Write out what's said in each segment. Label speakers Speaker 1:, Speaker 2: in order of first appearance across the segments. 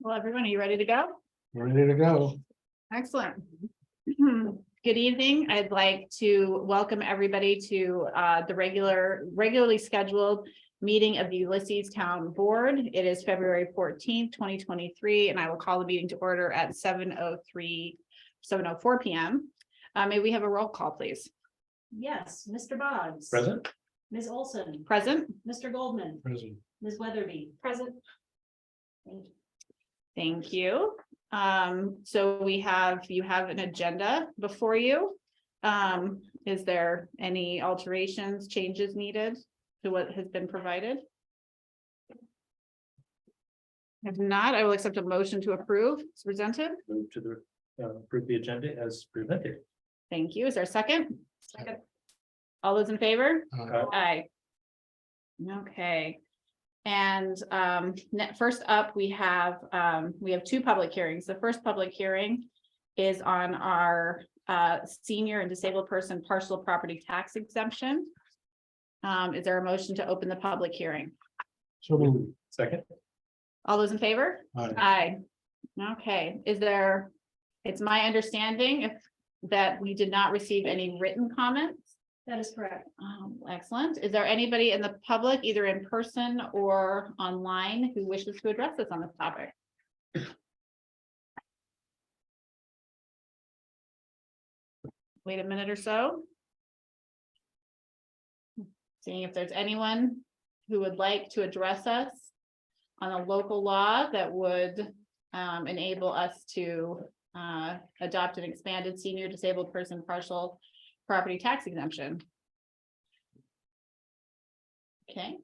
Speaker 1: Well, everyone, are you ready to go?
Speaker 2: Ready to go.
Speaker 1: Excellent. Good evening. I'd like to welcome everybody to the regularly scheduled meeting of the Ulysses Town Board. It is February 14th, 2023, and I will call the meeting to order at 7:04 p.m. May we have a roll call, please?
Speaker 3: Yes, Mr. Boggs.
Speaker 2: Present.
Speaker 3: Ms. Olson,
Speaker 1: Present.
Speaker 3: Mr. Goldman,
Speaker 2: Present.
Speaker 3: Ms. Weatherby. Present. Thank you.
Speaker 1: Thank you. So you have an agenda before you. Is there any alterations, changes needed to what has been provided? If not, I will accept a motion to approve. It's presented.
Speaker 4: Move to the, approve the agenda as presented.
Speaker 1: Thank you. Is there a second? Second. All those in favor? Aye. Okay. And first up, we have two public hearings. The first public hearing is on our senior and disabled person partial property tax exemption. Is there a motion to open the public hearing?
Speaker 2: So moved.
Speaker 4: Second.
Speaker 1: All those in favor?
Speaker 2: Aye.
Speaker 1: Aye. Okay, it's my understanding that we did not receive any written comments.
Speaker 3: That is correct.
Speaker 1: Excellent. Is there anybody in the public, either in person or online, who wishes to address us on this topic? Wait a minute or so. Seeing if there's anyone who would like to address us on a local law that would enable us to adopt an expanded senior disabled person partial property tax exemption. Okay.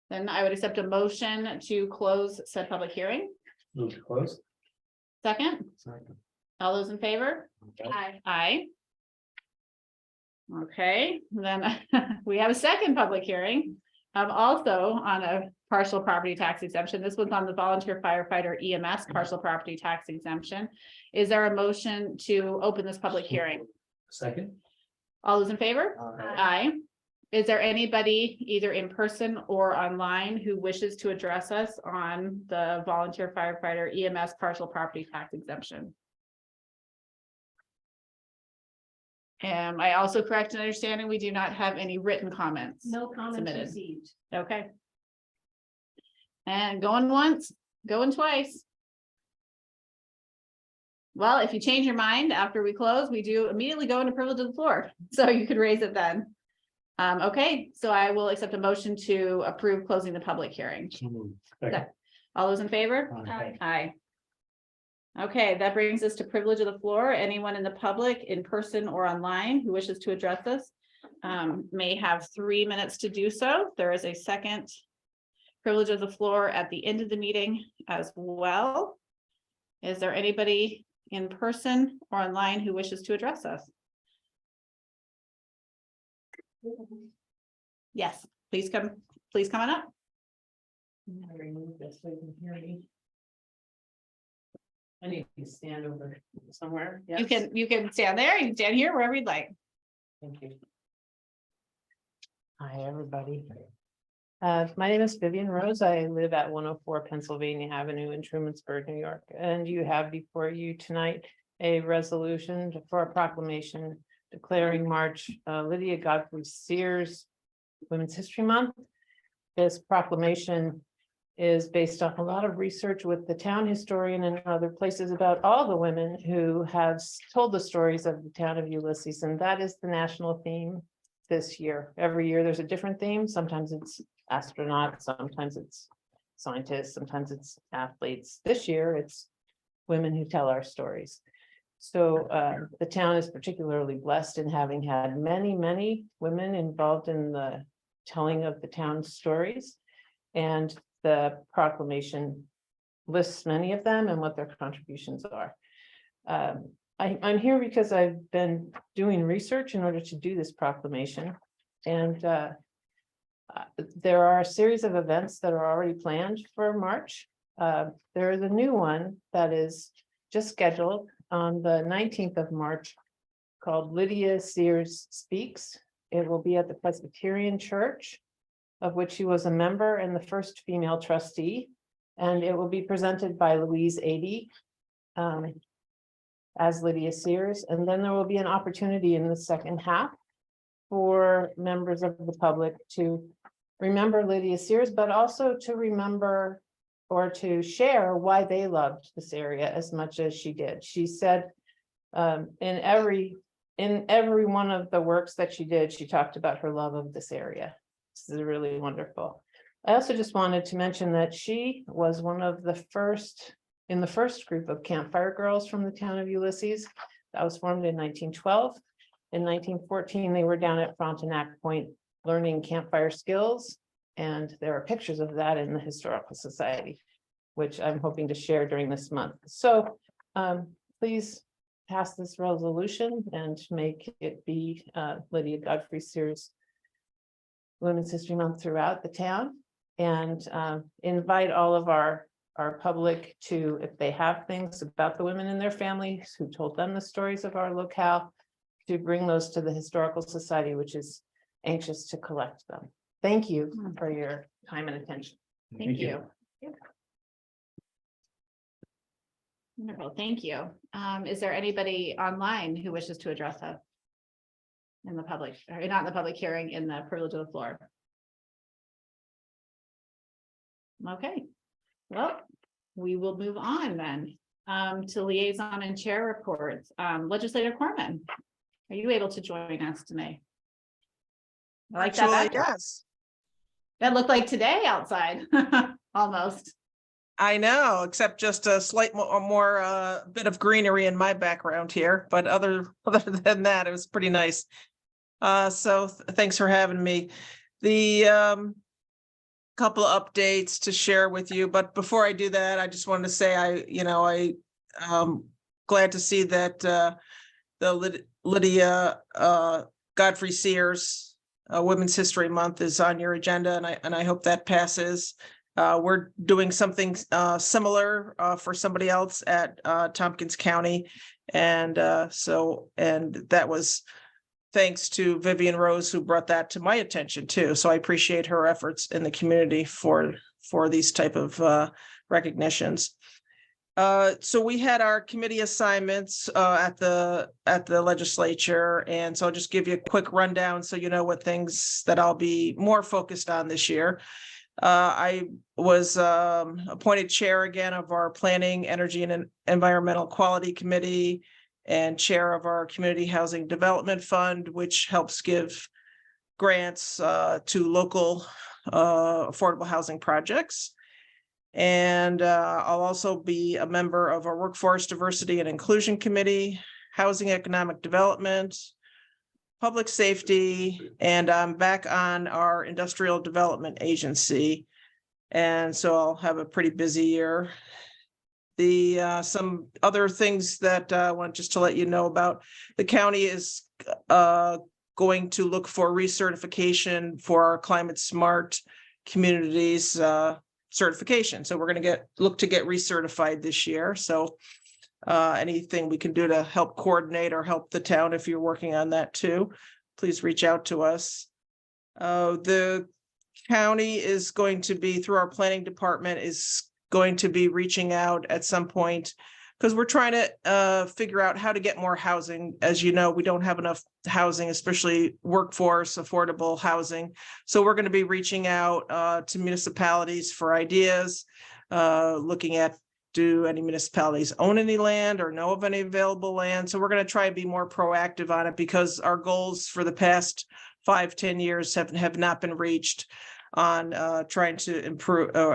Speaker 1: Then I would accept a motion to close said public hearing.
Speaker 4: Move to close.
Speaker 1: Second,
Speaker 2: Second.
Speaker 1: all those in favor?
Speaker 4: Aye.
Speaker 1: Aye. Okay, then we have a second public hearing, also on a partial property tax exemption. This was on the volunteer firefighter EMS partial property tax exemption. Is there a motion to open this public hearing?
Speaker 4: Second.
Speaker 1: All those in favor?
Speaker 2: Aye.
Speaker 1: Aye. Is there anybody either in person or online who wishes to address us on the volunteer firefighter EMS partial property tax exemption? Am I also correct in understanding we do not have any written comments?
Speaker 3: No comments
Speaker 1: Submitted.
Speaker 3: received.
Speaker 1: Okay. And going once, going twice. Well, if you change your mind after we close, we do immediately go into privilege of the floor, so you could raise it then. Okay, so I will accept a motion to approve closing the public hearing.
Speaker 2: So moved.
Speaker 4: Second.
Speaker 1: All those in favor?
Speaker 2: Aye.
Speaker 1: Aye. Okay, that brings us to privilege of the floor. Anyone in the public, in person or online, who wishes to address us may have 3 minutes to do so. There is a second privilege of the floor at the end of the meeting as well. Is there anybody in person or online who wishes to address us? Yes, please come on up.
Speaker 5: I'm gonna remove this so you can hear me. I need to stand over somewhere.
Speaker 1: You
Speaker 5: Yes.
Speaker 1: can stand there, you can stand here, wherever you'd like.
Speaker 5: Thank you. Hi, everybody. My name is Vivian Rose. I live at 104 Pennsylvania Avenue in Trumansburg, New York. And you have before you tonight a resolution for a proclamation declaring March Lydia Godfrey Sears Women's History Month. This proclamation is based on a lot of research with the town historian and other places about all the women who have told the stories of the town of Ulysses, and that is the national theme this year. Every year there's a different theme. Sometimes it's astronauts, sometimes it's scientists, sometimes it's athletes. This year it's women who tell our stories. So the town is particularly blessed in having had many women involved in the telling of the town's stories. And the proclamation lists many of them and what their contributions are. I'm here because I've been doing research in order to do this proclamation. And there are a series of events that are already planned for March. There is a new one that is just scheduled on the 19th of March called Lydia Sears Speaks. It will be at the Presbyterian Church, of which she was a member and the first female trustee. And it will be presented by Louise Adey as Lydia Sears, and then there will be an opportunity in the second half for members of the public to remember Lydia Sears, but also to remember or to share why they loved this area as much as she did. She said in every one of the works that she did, she talked about her love of this area. This is really wonderful. I also just wanted to mention that she was one of the first in the first group of campfire girls from the town of Ulysses that was formed in 1912. In 1914, they were down at Frontenac Point learning campfire skills. And there are pictures of that in the Historical Society, which I'm hoping to share during this month. So please pass this resolution and make it be Lydia Godfrey Sears Women's History Month throughout the town. And invite all of our public to, if they have things about the women in their families who told them the stories of our locale, to bring those to the Historical Society, which is anxious to collect them. Thank you for your time and attention.
Speaker 1: Thank you. Wonderful, thank you. Is there anybody online who wishes to address us? In the public, or not in the public hearing, in the privilege of the floor? Okay, well, we will move on then to liaison and chair reports. Legislator Corman, are you able to join us tonight? I like that
Speaker 6: Actually,
Speaker 1: backdrop.
Speaker 6: yes,
Speaker 1: That looked like today outside, almost.
Speaker 6: I know, except just a slight more bit of greenery in my background here, but other than that, it was pretty nice. So thanks for having me. The couple of updates to share with you, but before I do that, I just wanted to say I glad to see that the Lydia Godfrey Sears Women's History Month is on your agenda, and I hope that passes. We're doing something similar for somebody else at Tompkins County, and that was thanks to Vivian Rose, who brought that to my attention too. So I appreciate her efforts in the community for these type of recognitions. So we had our committee assignments at the legislature, and so I'll just give you a quick rundown so you know what things that I'll be more focused on this year. I was appointed chair again of our Planning, Energy, and Environmental Quality Committee, and chair of our Community Housing Development Fund, which helps give grants to local affordable housing projects. And I'll also be a member of our Workforce Diversity and Inclusion Committee, Housing Economic Development, Public Safety, and I'm back on our Industrial Development Agency. And so I'll have a pretty busy year. Some other things that I want just to let you know about: the county is going to look for recertification for our climate smart communities certification. So we're going to look to get recertified this year. So anything we can do to help coordinate or help the town, if you're working on that too, please reach out to us. The county is going to be, through our planning department, is going to be reaching out at some point because we're trying to figure out how to get more housing. As you know, we don't have enough housing, especially workforce affordable housing. So we're going to be reaching out to municipalities for ideas, looking at, do any municipalities own any land or know of any available land? So we're going to try and be more proactive on it, because our goals for the past 5-10 years have not been reached on trying to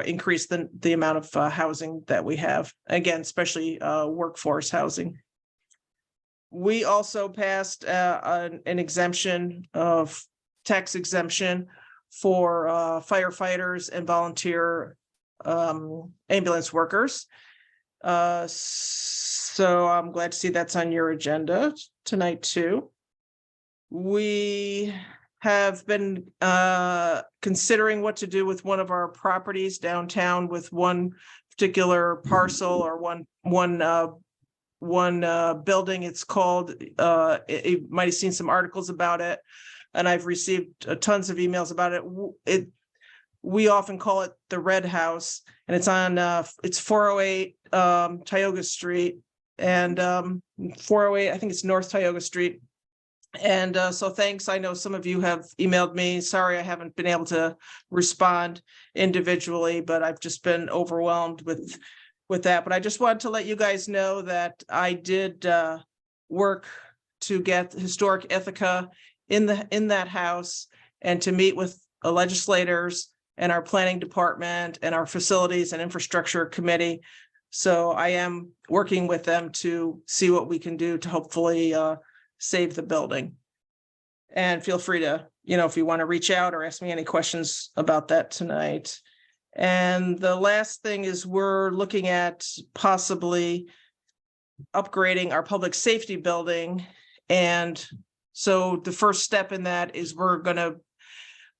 Speaker 6: increase the amount of housing that we have, again, especially workforce housing. We also passed an exemption of tax exemption for firefighters and volunteer ambulance workers. So I'm glad to see that's on your agenda tonight too. We have been considering what to do with one of our properties downtown, with one particular parcel or one building. It's called, you might have seen some articles about it, and I've received tons of emails about it. we often call it the Red House, and it's on, it's 408 Tioga Street and 408, I think it's North Tioga Street. And so thanks. I know some of you have emailed me. Sorry, I haven't been able to respond individually, but I've just been overwhelmed with that. But I just wanted to let you guys know that I did work to get Historic Ithaca in that house and to meet with legislators and our planning department and our facilities and infrastructure committee. So I am working with them to see what we can do to hopefully save the building. And feel free to, if you want to reach out or ask me any questions about that tonight. And the last thing is we're looking at possibly upgrading our public safety building. And so the first step in that is we're going to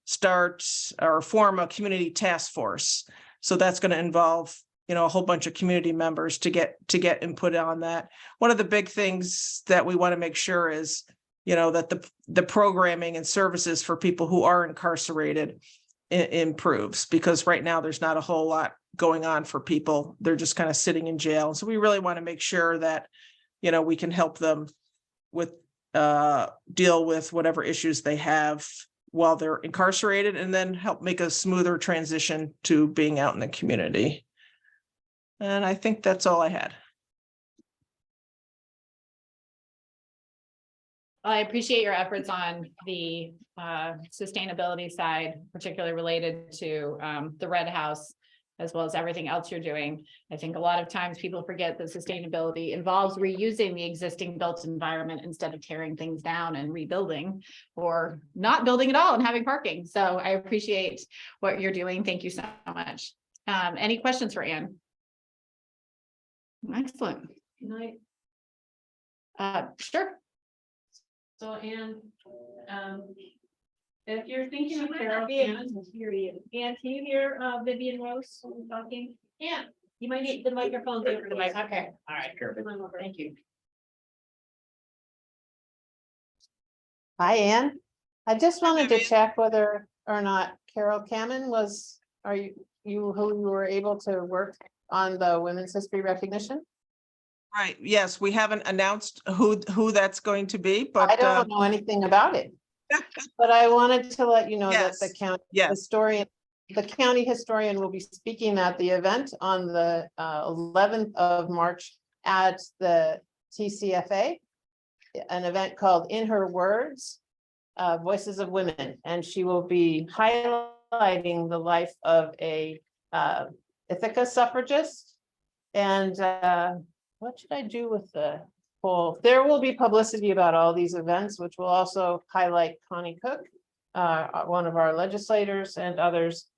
Speaker 6: start or form a community task force. So that's going to involve a whole bunch of community members to get input on that. One of the big things that we want to make sure is, that the programming and services for people who are incarcerated improves, because right now there's not a whole lot going on for people. They're just kind of sitting in jail. And so we really want to make sure that, we can help them with deal with whatever issues they have while they're incarcerated, and then help make a smoother transition to being out in the community. And I think that's all I had.
Speaker 1: I appreciate your efforts on the sustainability side, particularly related to the Red House, as well as everything else you're doing. I think a lot of times people forget that sustainability involves reusing the existing built environment instead of tearing things down and rebuilding, or not building at all and having parking. So I appreciate what you're doing. Thank you so much. Any questions for Anne? Excellent.
Speaker 3: Good night.
Speaker 1: Sure.
Speaker 3: So, Anne, if you're thinking of Carol, Anne, hear you. Anne, can you hear Vivian Rose talking? Anne, you might need the microphone.
Speaker 1: Okay, all right, thank you.
Speaker 5: Hi, Ann. I just
Speaker 6: Hi,
Speaker 5: wanted to
Speaker 6: Vivian.
Speaker 5: check whether or not Carol Kamen who you were able to work on the Women's History Recognition?
Speaker 6: Right, yes, we haven't announced who that's going to be, but
Speaker 5: I don't know anything about it. But I wanted to let you know that the
Speaker 6: Yes,
Speaker 5: county
Speaker 6: yes.
Speaker 5: historian, will be speaking at the event on the 11th of March at the TCFA, an event called In Her Words, Voices of Women, and she will be highlighting the life of a Ithaca suffragist. And what should I do with the poll? There will be publicity about all these events, which will also highlight Connie Cook, one of our legislators, and others.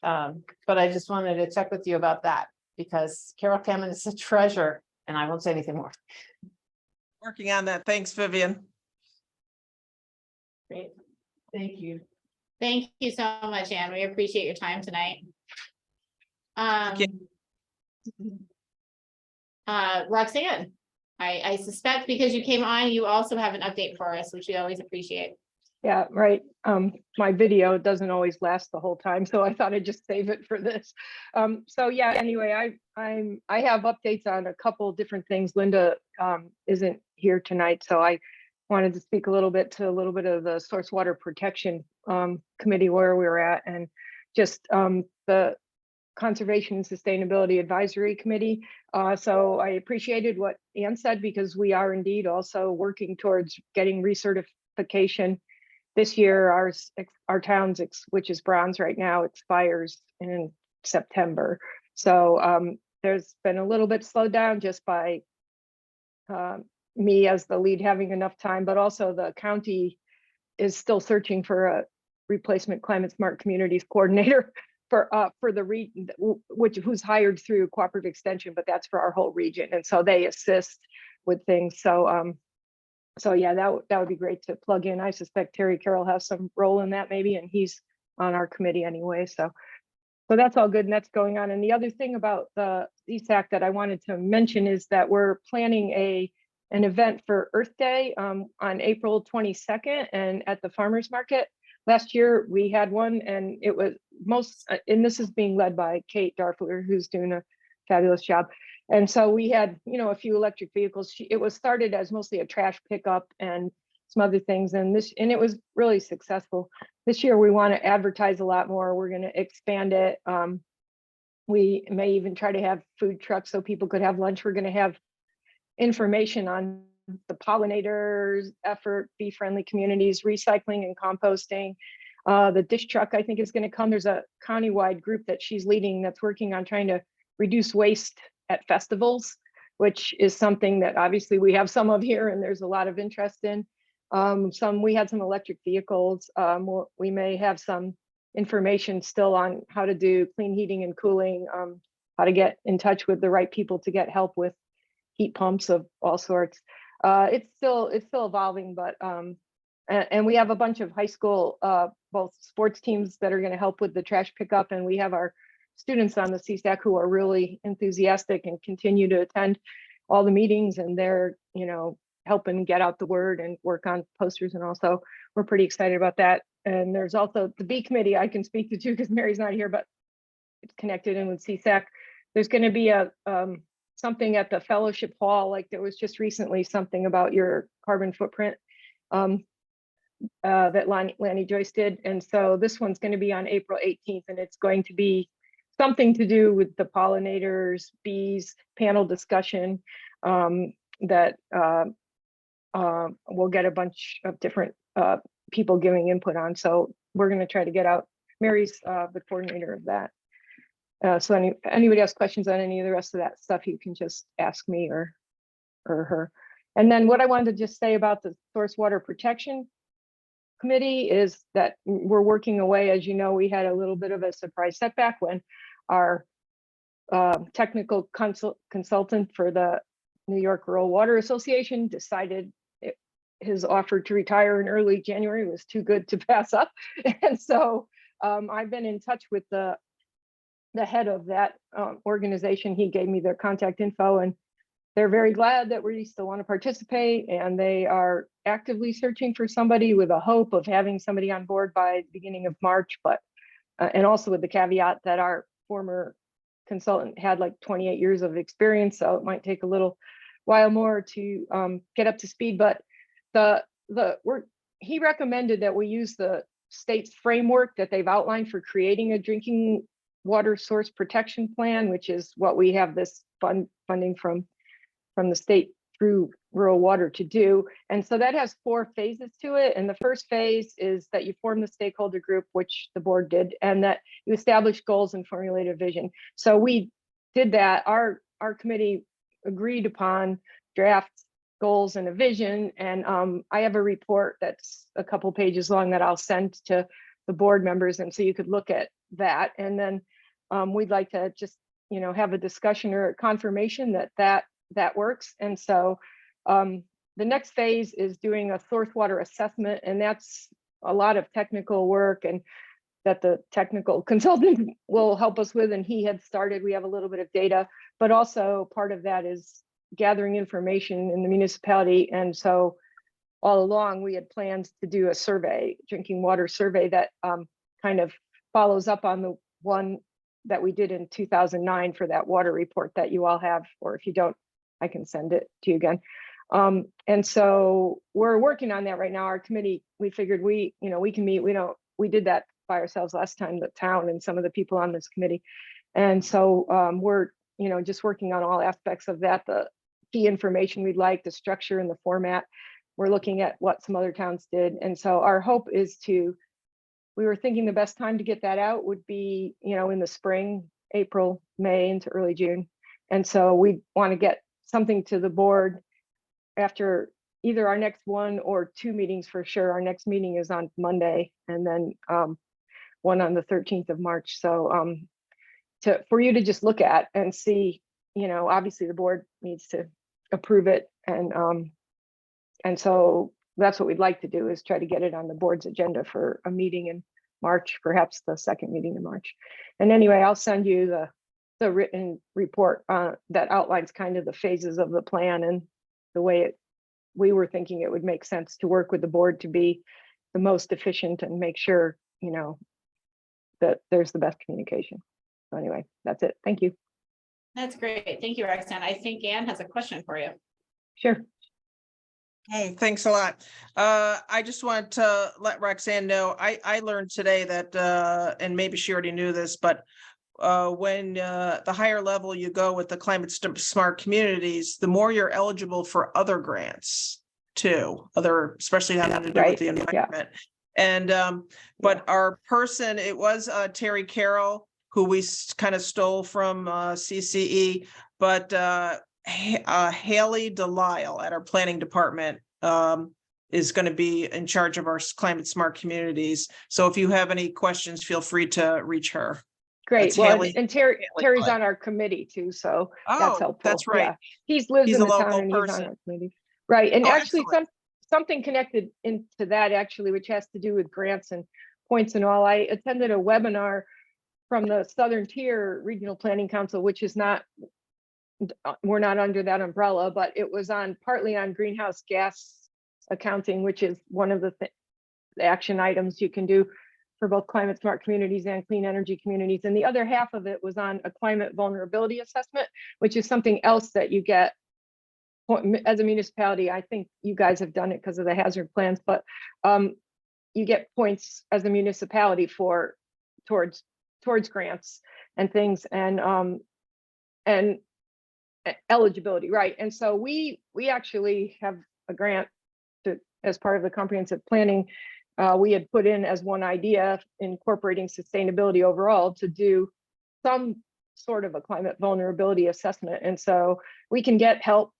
Speaker 5: But I just wanted to check with you about that, because Carol Kamen is a treasure, and I won't say anything more.
Speaker 6: Working on that. Thanks, Vivian.
Speaker 5: Great, thank you.
Speaker 1: Thank you so much, Anne. We appreciate your time tonight. Roxanne, I suspect because you came on, you also have an update for us, which we always appreciate.
Speaker 7: Yeah, right. My video doesn't always last the whole time, so I thought I'd just save it for this. So yeah, anyway, I have updates on a couple different things. Linda isn't here tonight, so I wanted to speak a little bit of the Source Water Protection Committee, where we were at, and just the Conservation and Sustainability Advisory Committee. So I appreciated what Ann said, because we are indeed also working towards getting recertification. This year, our town's, which is bronze right now, expires in September. So there's been a little bit slowed down just by me as the lead having enough time, but also the county is still searching for a replacement climate smart communities coordinator for the region, who's hired through Cooperative Extension, but that's for our whole region, and so they assist with things. So so yeah, that would be great to plug in. I suspect Terry Carroll has some role in that maybe, and he's on our committee anyway. So that's all good, and that's going on. And the other thing about the ESAC that I wanted to mention is that we're planning an event for Earth Day on April 22nd, and at the farmers market. last year we had one and it was and this is being led by Kate Darfler, who's doing a fabulous job. And so we had, a few electric vehicles. It was started as mostly a trash pickup and some other things. And it was really successful. This year we want to advertise a lot more. We're going to expand it. We may even try to have food trucks so people could have lunch. We're going to have information on the pollinators effort, bee-friendly communities, recycling and composting. The dish truck, I think, is going to come. There's a county-wide group that she's leading that's working on trying to reduce waste at festivals, which is something that obviously we have some of here and there's a lot of interest in. We had some electric vehicles. We may have some information still on how to do clean heating and cooling, how to get in touch with the right people to get help with heat pumps of all sorts. It's still evolving, but and we have a bunch of high school both sports teams that are going to help with the trash pickup, and we have our students on the CSAC who are really enthusiastic and continue to attend all the meetings, and they're helping get out the word and work on posters, and also we're pretty excited about that. And there's also the bee committee I can speak to too, because Mary's not here, but it's connected in with CSAC. There's going to be a something at the fellowship hall, like there was just recently something about your carbon footprint that Lanny Joyce did. And so this one's going to be on April 18th, and it's going to be something to do with the pollinators, bees, panel discussion that we'll get a bunch of different people giving input on. So we're going to try to get out. Mary's the coordinator of that. So anybody has questions on any of the rest of that stuff, you can just ask me or her. And then what I wanted to just say about the Source Water Protection Committee is that we're working away. As you know, we had a little bit of a surprise setback when our technical consultant for the New York Rural Water Association decided his offer to retire in early January was too good to pass up. And so I've been in touch with the head of that organization. He gave me their contact info, and they're very glad that we still want to participate, and they are actively searching for somebody with a hope of having somebody on board by the beginning of March. But and also with the caveat that our former consultant had like 28 years of experience, so it might take a little while more to get up to speed. But he recommended that we use the state's framework that they've outlined for creating a drinking water source protection plan, which is what we have this funding from the state through rural water to do. And so that has 4 phases to it. And the first phase is that you form the stakeholder group, which the board did, and that you establish goals and formulate a vision. So we did that. Our committee agreed upon draft goals and a vision. And I have a report that's a couple pages long that I'll send to the board members. And so you could look at that. And then we'd like to just, have a discussion or a confirmation that works. And so the next phase is doing a source water assessment, and that's a lot of technical work and that the technical consultant will help us with, and he had started. We have a little bit of data, but also part of that is gathering information in the municipality. And so all along we had plans to do a survey, drinking water survey, that kind of follows up on the one that we did in 2009 for that water report that you all have, or if you don't, I can send it to you again. And so we're working on that right now. Our committee, we figured we can meet. We did that by ourselves last time, the town and some of the people on this committee. And so we're, just working on all aspects of that, the key information we'd like, the structure and the format. We're looking at what some other towns did. And so our hope is we were thinking the best time to get that out would be, in the spring, April, May into early June. And so we want to get something to the board after either our next 1 or 2 meetings for sure. Our next meeting is on Monday, and then one on the 13th of March. So for you to just look at and see, obviously the board needs to approve it. And so that's what we'd like to do, is try to get it on the board's agenda for a meeting in March, perhaps the second meeting in March. And anyway, I'll send you the written report that outlines kind of the phases of the plan and the way we were thinking it would make sense to work with the board to be the most efficient and make sure, that there's the best communication. So anyway, that's it. Thank you.
Speaker 1: That's great. Thank you, Roxanne. I think Ann has a question for you.
Speaker 7: Sure.
Speaker 6: Hey, thanks a lot. I just want to let Roxanne know, I learned today that, and maybe she already knew this, but when the higher level you go with the climate smart communities, the more you're eligible for other grants too, especially having to do with
Speaker 7: Right,
Speaker 6: the
Speaker 7: yeah.
Speaker 6: environment. And but our person, it was Terry Carroll, who we kind of stole from CCE, but Haley Delisle at our planning department is going to be in charge of our climate smart communities. So if you have any questions, feel free to reach her.
Speaker 7: Great.
Speaker 6: That's
Speaker 7: Well,
Speaker 6: Haley-
Speaker 7: and Terry's on our committee too, so that's
Speaker 6: Oh,
Speaker 7: helpful.
Speaker 6: that's right.
Speaker 7: Yeah. He's lives
Speaker 6: He's
Speaker 7: in
Speaker 6: a
Speaker 7: the town
Speaker 6: local
Speaker 7: and he's on
Speaker 6: person.
Speaker 7: our committee. Right. And
Speaker 6: Oh,
Speaker 7: actually
Speaker 6: excellent.
Speaker 7: something connected into that actually, which has to do with grants and points and all. I attended a webinar from the Southern Tier Regional Planning Council, which is not, we're not under that umbrella, but it was partly on greenhouse gas accounting, which is one of the action items you can do for both climate smart communities and clean energy communities. And the other half of it was on a climate vulnerability assessment, which is something else that you get as a municipality. I think you guys have done it because of the hazard plans, but you get points as a municipality towards grants and things and eligibility, right? And so we actually have a grant as part of the comprehensive planning. We had put in as one idea, incorporating sustainability overall, to do some sort of a climate vulnerability assessment. And so we can get help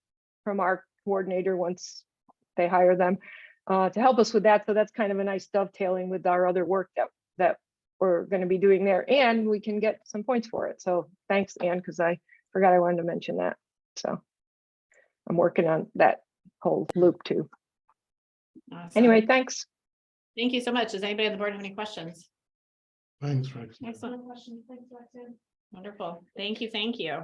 Speaker 7: from our coordinator once they hire them to help us with that. So that's kind of a nice dovetailing with our other work that we're going to be doing there, and we can get some points for it. So thanks, Ann, because I forgot I wanted to mention that. So I'm working on that whole loop too.
Speaker 1: Awesome.
Speaker 7: Anyway, thanks.
Speaker 1: Thank you so much. Does anybody on the board have any questions?
Speaker 2: Thanks, Rex.
Speaker 1: Excellent. Wonderful. Thank you. Thank you.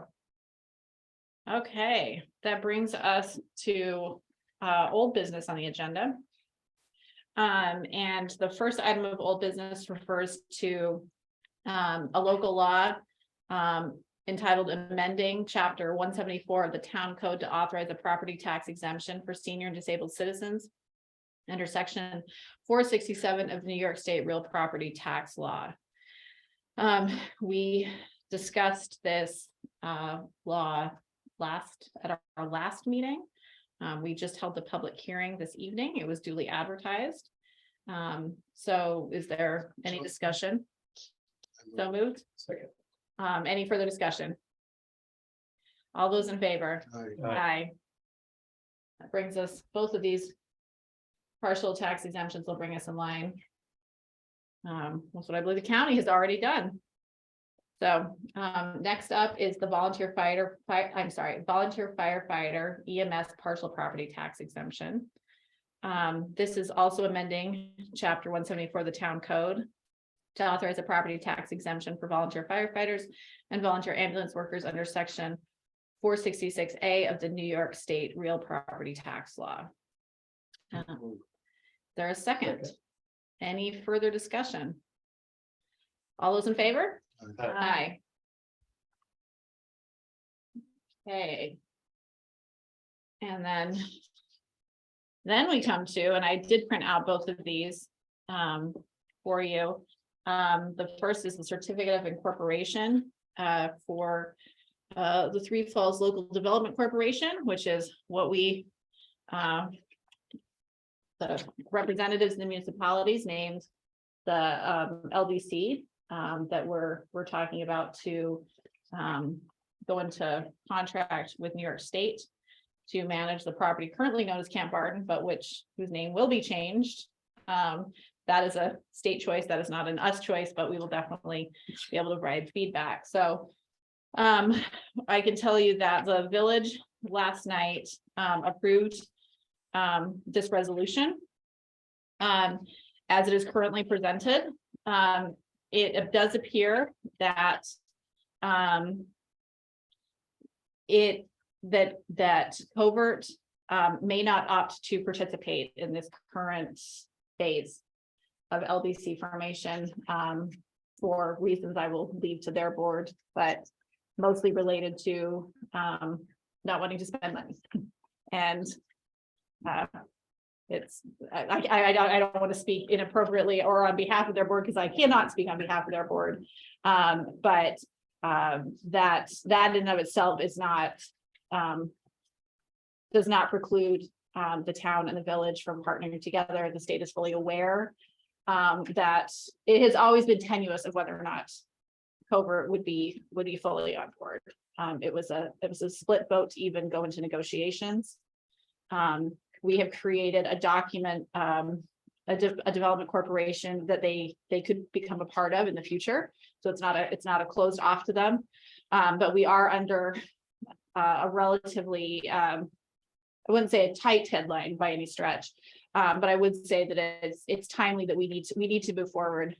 Speaker 1: Okay, that brings us to old business on the agenda. And the first item of old business refers to a local law entitled amending chapter 174 of the town code to authorize a property tax exemption for senior and disabled citizens under section 467 of New York State real property tax law. We discussed this law at our last meeting. We just held the public hearing this evening. It was duly advertised. So is there any discussion? So moved.
Speaker 4: Second.
Speaker 1: Any further discussion? All those in favor?
Speaker 2: Aye.
Speaker 1: Aye. That brings us, both of these partial tax exemptions will bring us in line. That's what I believe the county has already done. So next up is the volunteer firefighter EMS partial property tax exemption. This is also amending chapter 174 of the town code to authorize a property tax exemption for volunteer firefighters and volunteer ambulance workers under section 466A of the New York State real property tax law. There a second? Any further discussion? All those in favor? Aye. Okay. And then we come to, and I did print out both of these for you. The first is the certificate of incorporation for the Three Falls Local Development Corporation, which is what we the representatives in the municipalities named the LDC that we're talking about to go into contract with New York State to manage the property currently known as Camp Barton, but whose name will be changed. That is a state choice. That is not an us choice, but we will definitely be able to provide feedback. So I can tell you that the village last night approved this resolution as it is currently presented. It does appear that that Covert may not opt to participate in this current phase LDC formation, for reasons I will leave to their board, but mostly related to, not wanting to spend money. And, it's, I don't want to speak inappropriately or on behalf of their board, because I cannot speak on behalf of their board. But that in and of itself is not, does not preclude the town and the village from partnering together. The state is fully aware that it has always been tenuous of whether or not Covert would be fully on board. It was a split vote to even go into negotiations. We have created a document, a development corporation that they could become a part of in the future. So it's not a closed off to them. But we are under a relatively, I wouldn't say a tight headline by any stretch. But I would say that it's timely that we need to move forward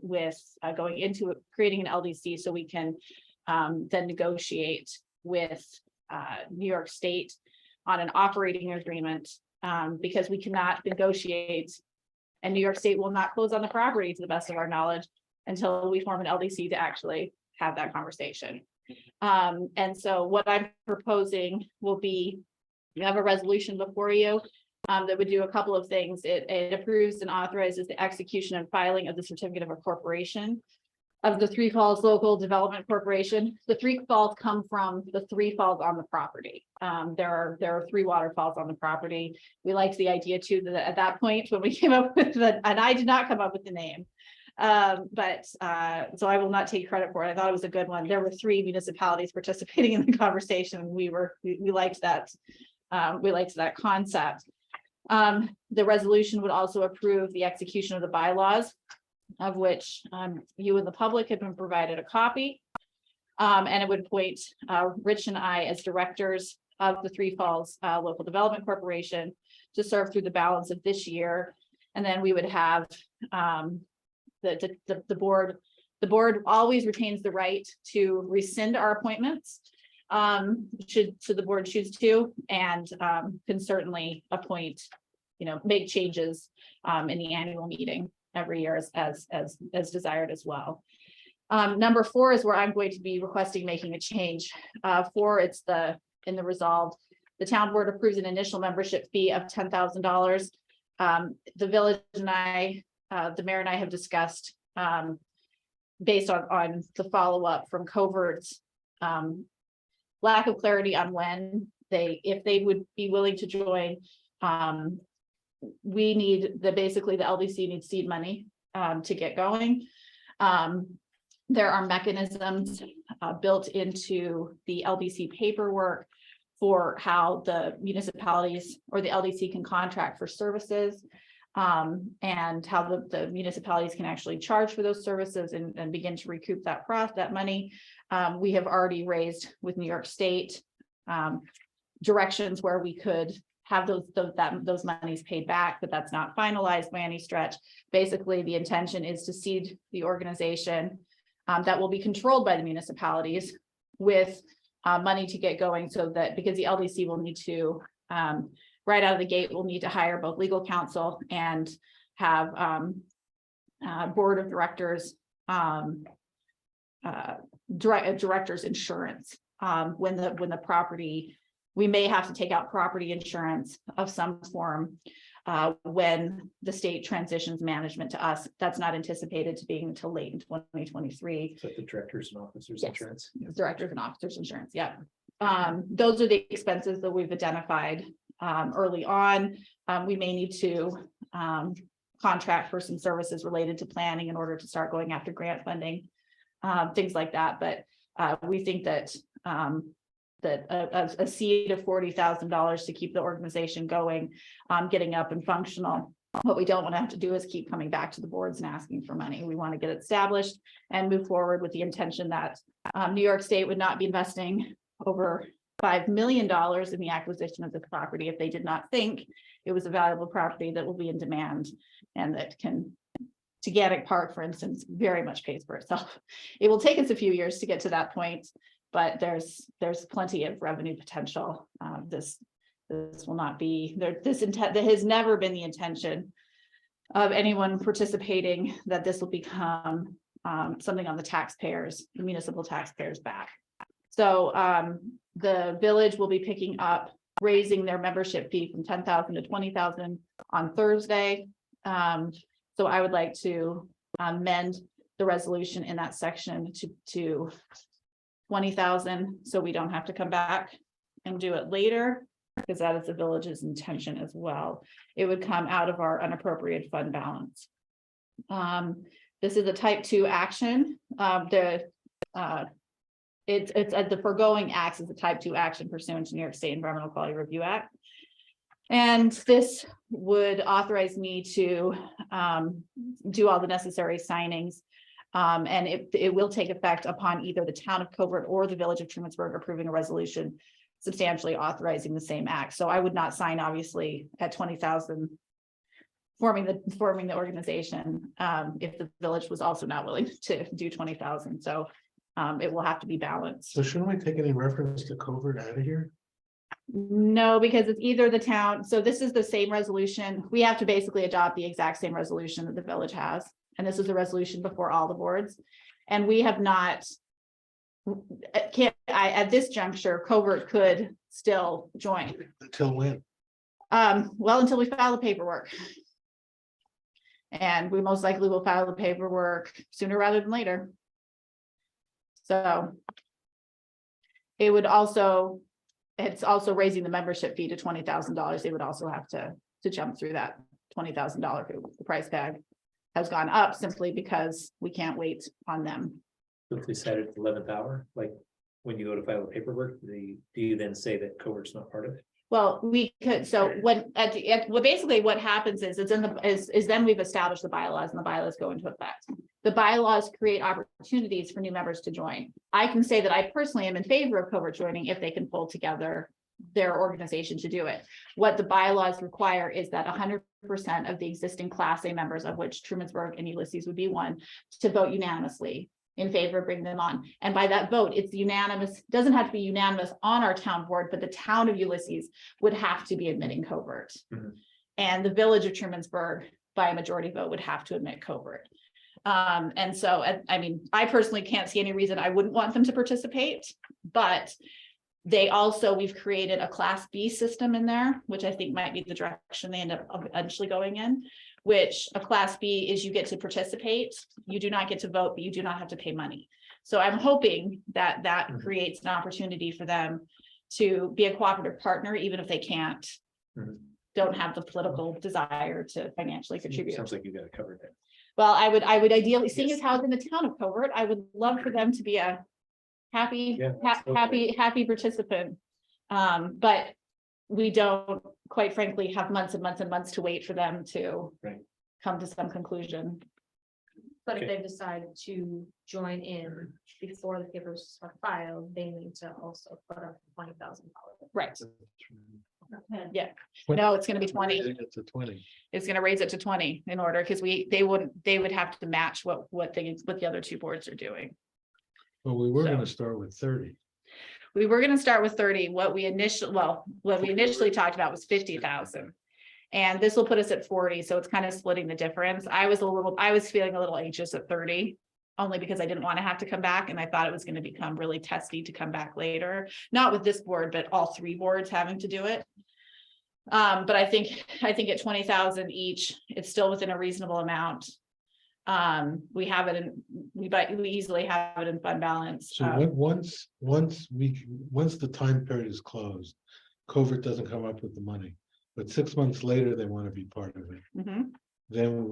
Speaker 1: with going into creating an LDC so we can then negotiate with New York State on an operating agreement, because we cannot negotiate, and New York State will not close on the property to the best of our knowledge until we form an LDC to actually have that conversation. And so what I'm proposing will be, you have a resolution before you that would do a couple of things. It approves and authorizes the execution and filing of the certificate of incorporation of the Three Falls Local Development Corporation. The Three Falls come from the three falls on the property. There are three waterfalls on the property. We liked the idea too, that at that point when we came up with and I did not come up with the name. So I will not take credit for it. I thought it was a good one. There were three municipalities participating in the conversation. We liked that. We liked that concept. The resolution would also approve the execution of the bylaws, of which you and the public have been provided a copy. And it would appoint Rich and I as directors of the Three Falls Local Development Corporation to serve through the balance of this year. And then we would have the board always retains the right to rescind our appointments should the board choose to, and can certainly appoint, make changes in the annual meeting every year as desired as well. Number 4 is where I'm going to be requesting making a change. 4, it's in the resolved. The town board approves an initial membership fee of $10,000. The village and I, the mayor and I have discussed based on the follow-up from Covert's lack of clarity on when if they would be willing to join. We need basically the LDC needs seed money to get going. There are mechanisms built into the LDC paperwork for how the municipalities or the LDC can contract for services, and how the municipalities can actually charge for those services and begin to recoup that money. We have already raised with New York State directions where we could have those monies paid back, but that's not finalized by any stretch. Basically, the intention is to seed the organization that will be controlled by the municipalities with money to get going, so that because the LDC will need to right out of the gate, we'll need to hire both legal counsel and have board of directors, directors insurance. When the property, we may have to take out property insurance of some form when the state transitions management to us. That's not anticipated to be until late in 2023.
Speaker 4: So the directors and officers
Speaker 1: Yes.
Speaker 4: insurance.
Speaker 1: Directors and officers insurance. Yeah. Those are the expenses that we've identified early on. We may need to contract for some services related to planning in order to start going after grant funding, things like that. But we think that a seed of $40,000 to keep the organization going, getting up and functional. What we don't want to have to do is keep coming back to the boards and asking for money. We want to get it established and move forward with the intention that New York State would not be investing over $5 million in the acquisition of this property if they did not think it was a valuable property that will be in demand, and that Gigantic Park, for instance, very much pays for itself. It will take us a few years to get to that point, but there's plenty of revenue potential. This will not be there. There has never been the intention of anyone participating, that this will become something on the taxpayers, the municipal taxpayers back. So the village will be picking up, raising their membership fee from 10,000 to 20,000 on Thursday. So I would like to amend the resolution in that section to 20,000, so we don't have to come back and do it later, because that is the village's intention as well. It would come out of our unappropriated fund balance. This is a type 2 action. It's at the foregoing acts is a type 2 action pursuant to New York State Environmental Quality Review Act. And this would authorize me to do all the necessary signings. And it will take effect upon either the town of Covert or the village of Trumansburg approving a resolution substantially authorizing the same act. So I would not sign, obviously, at 20,000 forming the organization if the village was also not willing to do 20,000. So it will have to be balanced.
Speaker 2: So shouldn't we take any reference to Covert out of here?
Speaker 1: No, because it's either the town, so this is the same resolution. We have to basically adopt the exact same resolution that the village has. And this is a resolution before all the boards. And we have not, at this juncture, Covert could still join.
Speaker 2: Until when?
Speaker 1: Well, until we file the paperwork. And we most likely will file the paperwork sooner rather than later. So it would also, it's also raising the membership fee to $20,000. They would also have to jump through that $20,000 hoop. The price tag has gone up simply because we can't wait on them.
Speaker 4: If they said at the 11th hour, like when you go to file the paperwork, do you then say that Covert's not part of it?
Speaker 1: Well, we could, so when well, basically what happens is it's in the is then we've established the bylaws and the bylaws go into effect. The bylaws create opportunities for new members to join. I can say that I personally am in favor of Covert joining if they can pull together their organization to do it. What the bylaws require is that 100% of the existing Class A members, of which Trumansburg and Ulysses would be one, to vote unanimously in favor of bringing them on. And by that vote, it's unanimous, doesn't have to be unanimous on our town board, but the town of Ulysses would have to be admitting Covert.
Speaker 4: Mhm.
Speaker 1: And the village of Trumansburg, by a majority vote, would have to admit Covert. And so, I mean, I personally can't see any reason I wouldn't want them to participate, but they also, we've created a Class B system in there, which I think might be the direction they end up eventually going in, which a Class B is you get to participate, you do not get to vote, but you do not have to pay money. So I'm hoping that that
Speaker 4: Mhm.
Speaker 1: creates an opportunity for them to be a cooperative partner, even if they can't,
Speaker 4: Mhm.
Speaker 1: don't have the political desire to financially contribute.
Speaker 4: Sounds like you got it covered there.
Speaker 1: Well, I would ideally, seeing
Speaker 4: Yes.
Speaker 1: as how it's in the town of Covert, I would love for them to be a happy,
Speaker 4: Yeah, absolutely.
Speaker 1: happy participant. But we don't, quite frankly, have months and months and months to wait for them to
Speaker 4: Right.
Speaker 1: come to some conclusion.
Speaker 3: But if
Speaker 4: Okay.
Speaker 3: they decide to join in before the papers are filed, they need to also put up $20,000.
Speaker 1: Right.
Speaker 3: Yeah.
Speaker 1: No, it's gonna be 20.
Speaker 2: It's a 20.
Speaker 1: It's gonna raise it to 20 in order, because they would have to match what the other two boards are doing.
Speaker 2: Well, we were
Speaker 1: So-
Speaker 2: gonna start with 30.
Speaker 1: We were gonna start with 30. What we initially talked about was 50,000. And this will put us at 40, so it's kind of splitting the difference. I was feeling a little anxious at 30. Only because I didn't want to have to come back, and I thought it was going to become really testy to come back later, not with this board, but all three boards having to do it. But I think at 20,000 each, it's still within a reasonable amount. We have it in, we easily have it in fund balance.
Speaker 2: So once the time period is closed, Covert doesn't come up with the money. But 6 months later, they want to be part of it.
Speaker 1: Mhm.
Speaker 2: Then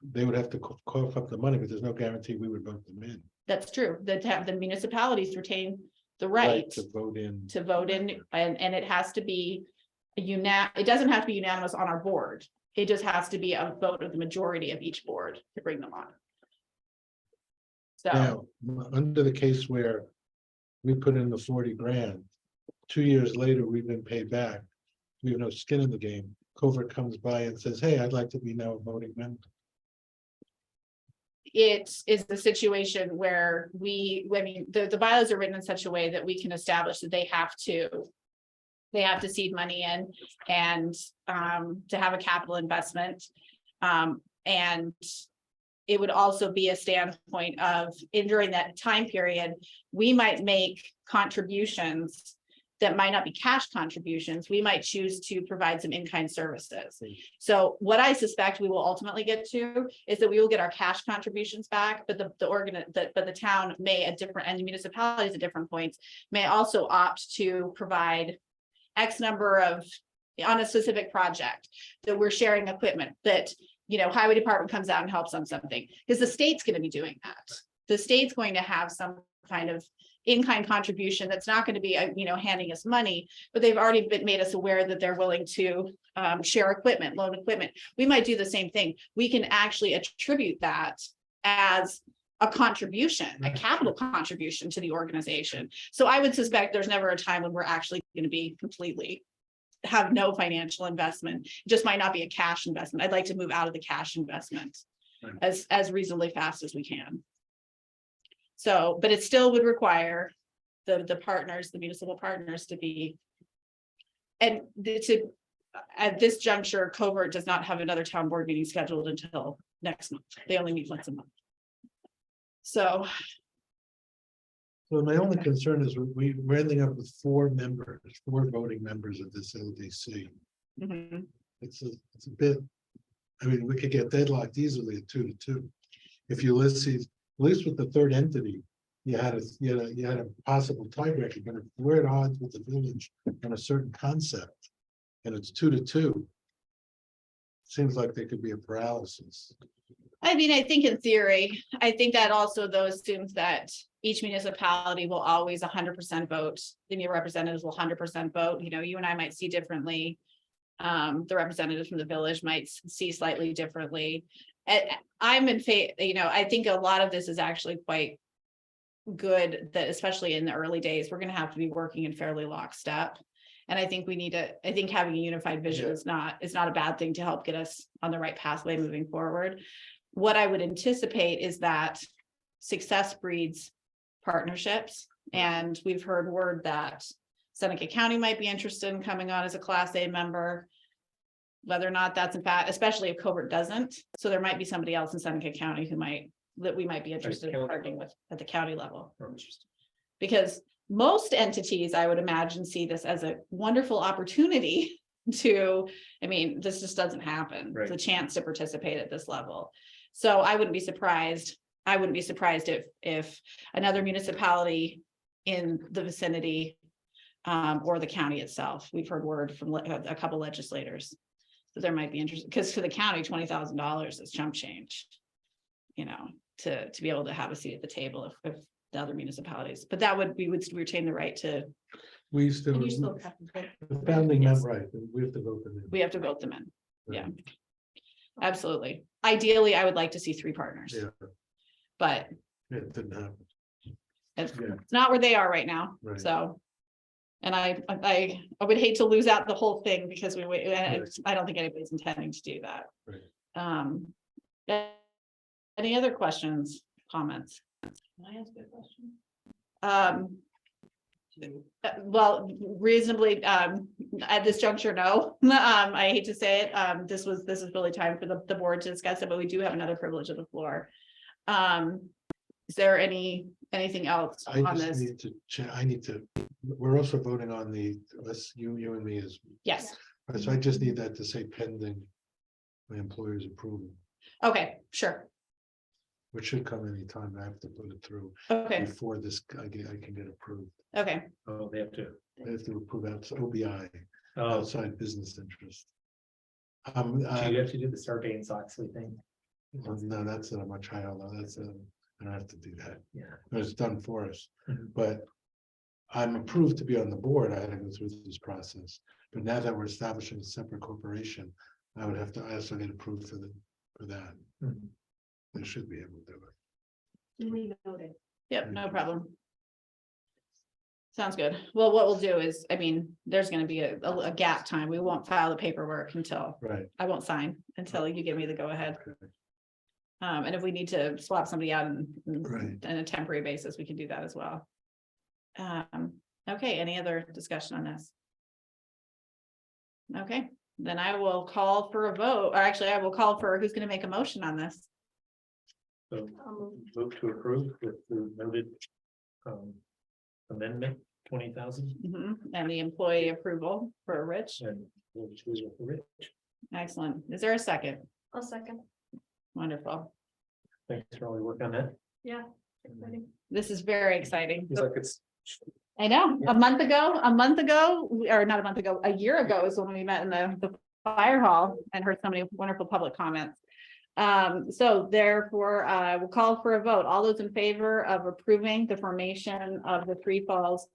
Speaker 2: they would have to cough up the money, but there's no guarantee we would vote them in.
Speaker 1: That's true. The municipalities retain the right
Speaker 2: To vote in.
Speaker 1: to vote in, and it has to be it doesn't have to be unanimous on our board. It just has to be a vote of the majority of each board to bring them on. So,
Speaker 2: Now, under the case where we put in the 40 grand, 2 years later, we've been paid back. We have no skin in the game. Covert comes by and says, hey, I'd like to be now a voting member.
Speaker 1: it is the situation where the bylaws are written in such a way that we can establish that they have to seed money in and to have a capital investment. And it would also be a standpoint of, during that time period, we might make contributions that might not be cash contributions. We might choose to provide some in-kind services. So what I suspect we will ultimately get to is that we will get our cash contributions back, but the town may at different, and the municipalities at different points may also opt to provide X number of, on a specific project, that we're sharing equipment, that, you know, highway department comes out and helps on something, because the state's going to be doing that. The state's going to have some kind of in-kind contribution that's not going to be, you know, handing us money, but they've already made us aware that they're willing to share equipment, loan equipment. We might do the same thing. We can actually attribute that as a contribution, a capital contribution to the organization. So I would suspect there's never a time when we're actually going to be completely have no financial investment. It just might not be a cash investment. I'd like to move out of the cash investment as reasonably fast as we can. So, but it still would require the partners, the municipal partners to be. And at this juncture, Covert does not have another town board meeting scheduled until next month. They only meet once a month. So.
Speaker 2: So my only concern is we're ending up with 4 voting members of this LDC.
Speaker 1: Mhm.
Speaker 2: It's a bit, I mean, we could get deadlocked easily at 2-2. If you listen, at least with the third entity, you had a possible tiebreaker, but if we're at odds with the village on a certain concept, and it's 2-2, seems like there could be a paralysis.
Speaker 1: I mean, I think in theory, I think that also though assumes that each municipality will always 100% vote. The representatives will 100% vote. You know, you and I might see differently. The representatives from the village might see slightly differently. I'm in favor, you know, I think a lot of this is actually quite good, that especially in the early days, we're going to have to be working in fairly lockstep. And I think we need to, I think having a unified vision is not a bad thing to help get us on the right pathway moving forward. What I would anticipate is that success breeds partnerships. And we've heard word that Seneca County might be interested in coming on as a Class A member. Whether or not that's in fact, especially if Covert doesn't. So there might be somebody else in Seneca County that we might be interested in partnering with at the county level. Because most entities, I would imagine, see this as a wonderful opportunity to, I mean, this just doesn't happen.
Speaker 4: Right.
Speaker 1: The chance to participate at this level. So I wouldn't be surprised. I wouldn't be surprised if another municipality in the vicinity or the county itself, we've heard word from a couple legislators that there might be interest, because for the county, $20,000 is chump change, you know, to be able to have a seat at the table if the other municipalities, but that would, we would retain the right to.
Speaker 2: We used to,
Speaker 1: And you still have to vote.
Speaker 2: the founding
Speaker 1: Yes.
Speaker 2: member, right, we have to vote them in.
Speaker 1: We have to vote them in. Yeah.
Speaker 2: Right.
Speaker 1: Absolutely. Ideally, I would like to see 3 partners,
Speaker 2: Yeah,
Speaker 1: but
Speaker 2: it didn't happen.
Speaker 1: it's
Speaker 2: Yeah.
Speaker 1: it's not where they are right now,
Speaker 2: Right.
Speaker 1: so. And I would hate to lose out the whole thing because I don't think anybody's intending to do that.
Speaker 2: Right.
Speaker 1: Any other questions, comments? Can I ask a question? Well, reasonably, at this juncture, no. I hate to say it. This is really time for the board to discuss it, but we do have another privilege of the floor. Is there anything else
Speaker 2: I
Speaker 1: on
Speaker 2: just
Speaker 1: this?
Speaker 2: need to, we're also voting on you and me as,
Speaker 1: Yes,
Speaker 2: so I just need that to say pending my employer's approval,
Speaker 1: okay, sure,
Speaker 2: which should come anytime. I have to put it through
Speaker 1: okay,
Speaker 2: before this, I can get approved.
Speaker 1: okay,
Speaker 4: Oh, they have to.
Speaker 2: I have to approve OBI,
Speaker 4: Oh,
Speaker 2: outside business interest.
Speaker 4: do you have to do the Sarbanes-Oxley thing?
Speaker 2: No, that's at a much higher level. I don't have to do that.
Speaker 4: Yeah.
Speaker 2: It's done for us,
Speaker 4: Mhm.
Speaker 2: but I'm approved to be on the board. I had to go through this process, but now that we're establishing a separate corporation, I would have to also get approved for that.
Speaker 4: Mhm.
Speaker 2: They should be able to do it.
Speaker 1: yep, no problem. Sounds good. Well, what we'll do is, I mean, there's gonna be a gap time. We won't file the paperwork until,
Speaker 2: Right.
Speaker 1: I won't sign until you give me the go ahead.
Speaker 2: Okay.
Speaker 1: And if we need to swap somebody out
Speaker 2: Right.
Speaker 1: on a temporary basis, we can do that as well. Okay, any other discussion on this? Okay, then I will call for a vote, or actually I will call for who's gonna make a motion on this.
Speaker 4: So move to approve with the noted amendment, 20,000
Speaker 1: And the employee approval for Rich.
Speaker 4: and we'll just leave it for Rich.
Speaker 1: Excellent. Is there a second?
Speaker 3: I'll second.
Speaker 1: Wonderful.
Speaker 4: Thanks for all your work on that.
Speaker 3: Yeah. exciting.
Speaker 1: This is very exciting.
Speaker 4: Feels like it's
Speaker 1: I know,
Speaker 4: Yeah.
Speaker 1: a month ago, or not a month ago, a year ago is when we met in the fire hall and heard so many wonderful public comments. So therefore, we'll call for a vote. All those in favor of approving the formation of the Three Falls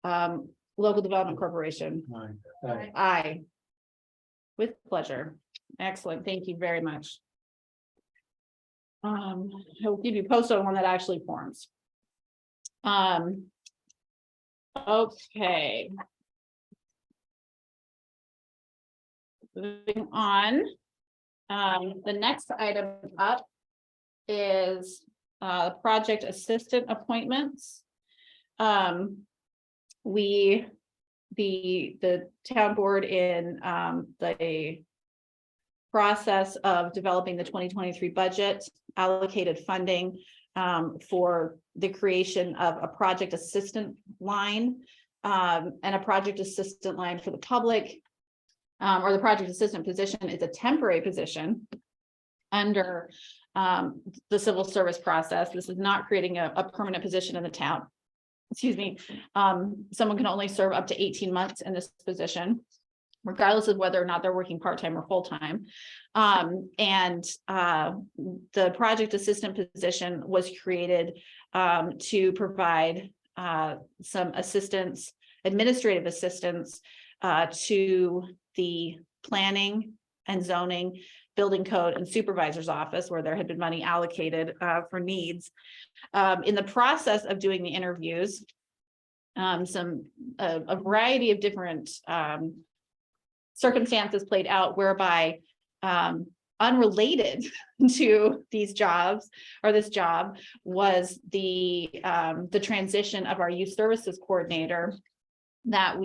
Speaker 1: Local Development Corporation?
Speaker 2: Aye.
Speaker 1: Aye. With pleasure. Excellent. Thank you very much. I'll keep you posted on one that actually forms. Okay. Moving on. The next item up is project assistant appointments. The town board in the process of developing the 2023 budget allocated funding for the creation of a project assistant line and a project assistant line for the public. Or the project assistant position is a temporary position under the civil service process. This is not creating a permanent position in the town. Excuse me. Someone can only serve up to 18 months in this position, regardless of whether or not they're working part-time or full-time. The project assistant position was created to provide some assistance, administrative assistance to the planning and zoning, building code and supervisor's office, where there had been money allocated for needs. In the process of doing the interviews, a variety of different circumstances played out whereby unrelated to these jobs or this job was the transition of our youth services coordinator that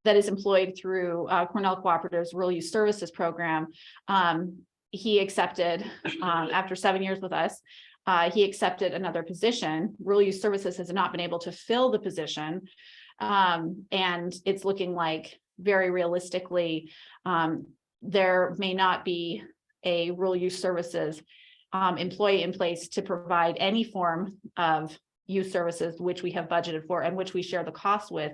Speaker 1: that is employed through Cornell Cooperative's Rural Youth Services Program. He accepted, after 7 years with us, he accepted another position. Rural Youth Services has not been able to fill the position. And it's looking like, very realistically, there may not be a Rural Youth Services employee in place to provide any form of youth services, which we have budgeted for and which we share the cost with,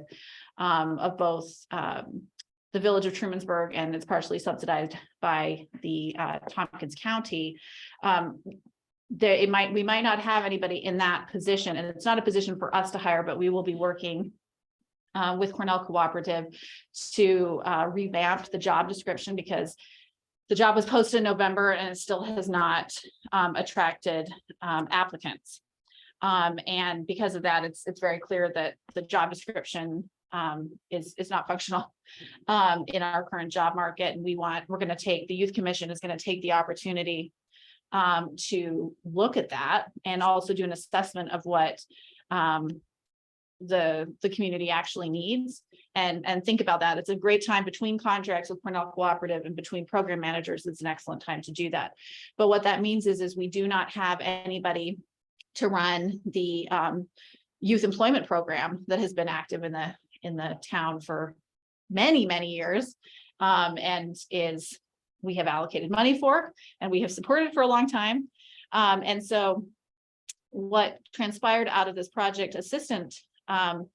Speaker 1: of both the village of Trumansburg, and it's partially subsidized by the Tompkins County. We might not have anybody in that position, and it's not a position for us to hire, but we will be working with Cornell Cooperative to revamp the job description, because the job was posted in November and it still has not attracted applicants. And because of that, it's very clear that the job description is not functional in our current job market. And we're going to take, the Youth Commission is going to take the opportunity to look at that and also do an assessment of what the community actually needs, and think about that. It's a great time between contracts with Cornell Cooperative and between program managers. It's an excellent time to do that. But what that means is we do not have anybody to run the youth employment program that has been active in the town for many, many years, and we have allocated money for, and we have supported for a long time. And so what transpired out of this project assistant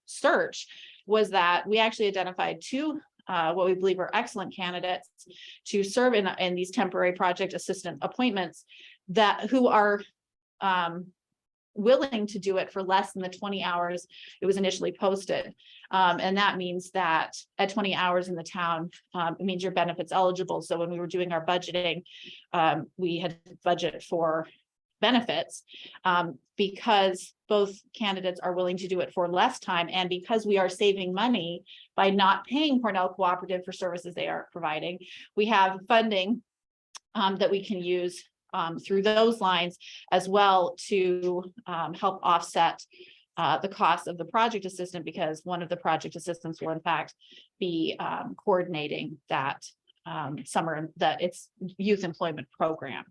Speaker 1: search was that we actually identified two what we believe are excellent candidates to serve in these temporary project assistant appointments, who are willing to do it for less than the 20 hours it was initially posted. And that means that at 20 hours in the town, it means you're benefits eligible. So when we were doing our budgeting, we had budget for benefits, because both candidates are willing to do it for less time, and because we are saving money by not paying Cornell Cooperative for services they are providing, we have funding that we can use through those lines as well to help offset the cost of the project assistant, because one of the project assistants will in fact be coordinating that it's youth employment program.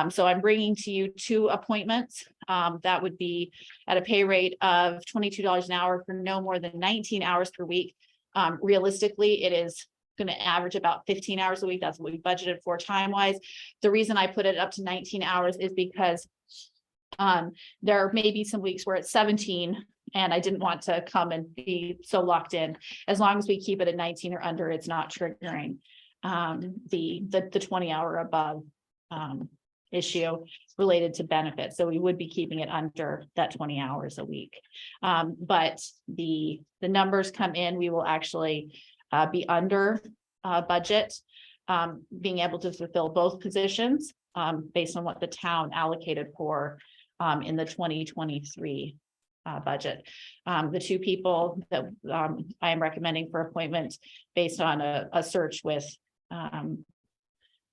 Speaker 1: So I'm bringing to you 2 appointments. That would be at a pay rate of $22 an hour for no more than 19 hours per week. Realistically, it is going to average about 15 hours a week. That's what we budgeted for time wise. The reason I put it up to 19 hours is because there may be some weeks where it's 17 and I didn't want to come and be so locked in. As long as we keep it at 19 or under, it's not triggering the 20 hour above issue related to benefits. So we would be keeping it under that 20 hours a week. But the numbers come in, we will actually be under budget, being able to fulfill both positions based on what the town allocated for in the 2023 budget. The 2 people that I am recommending for appointment based on a search with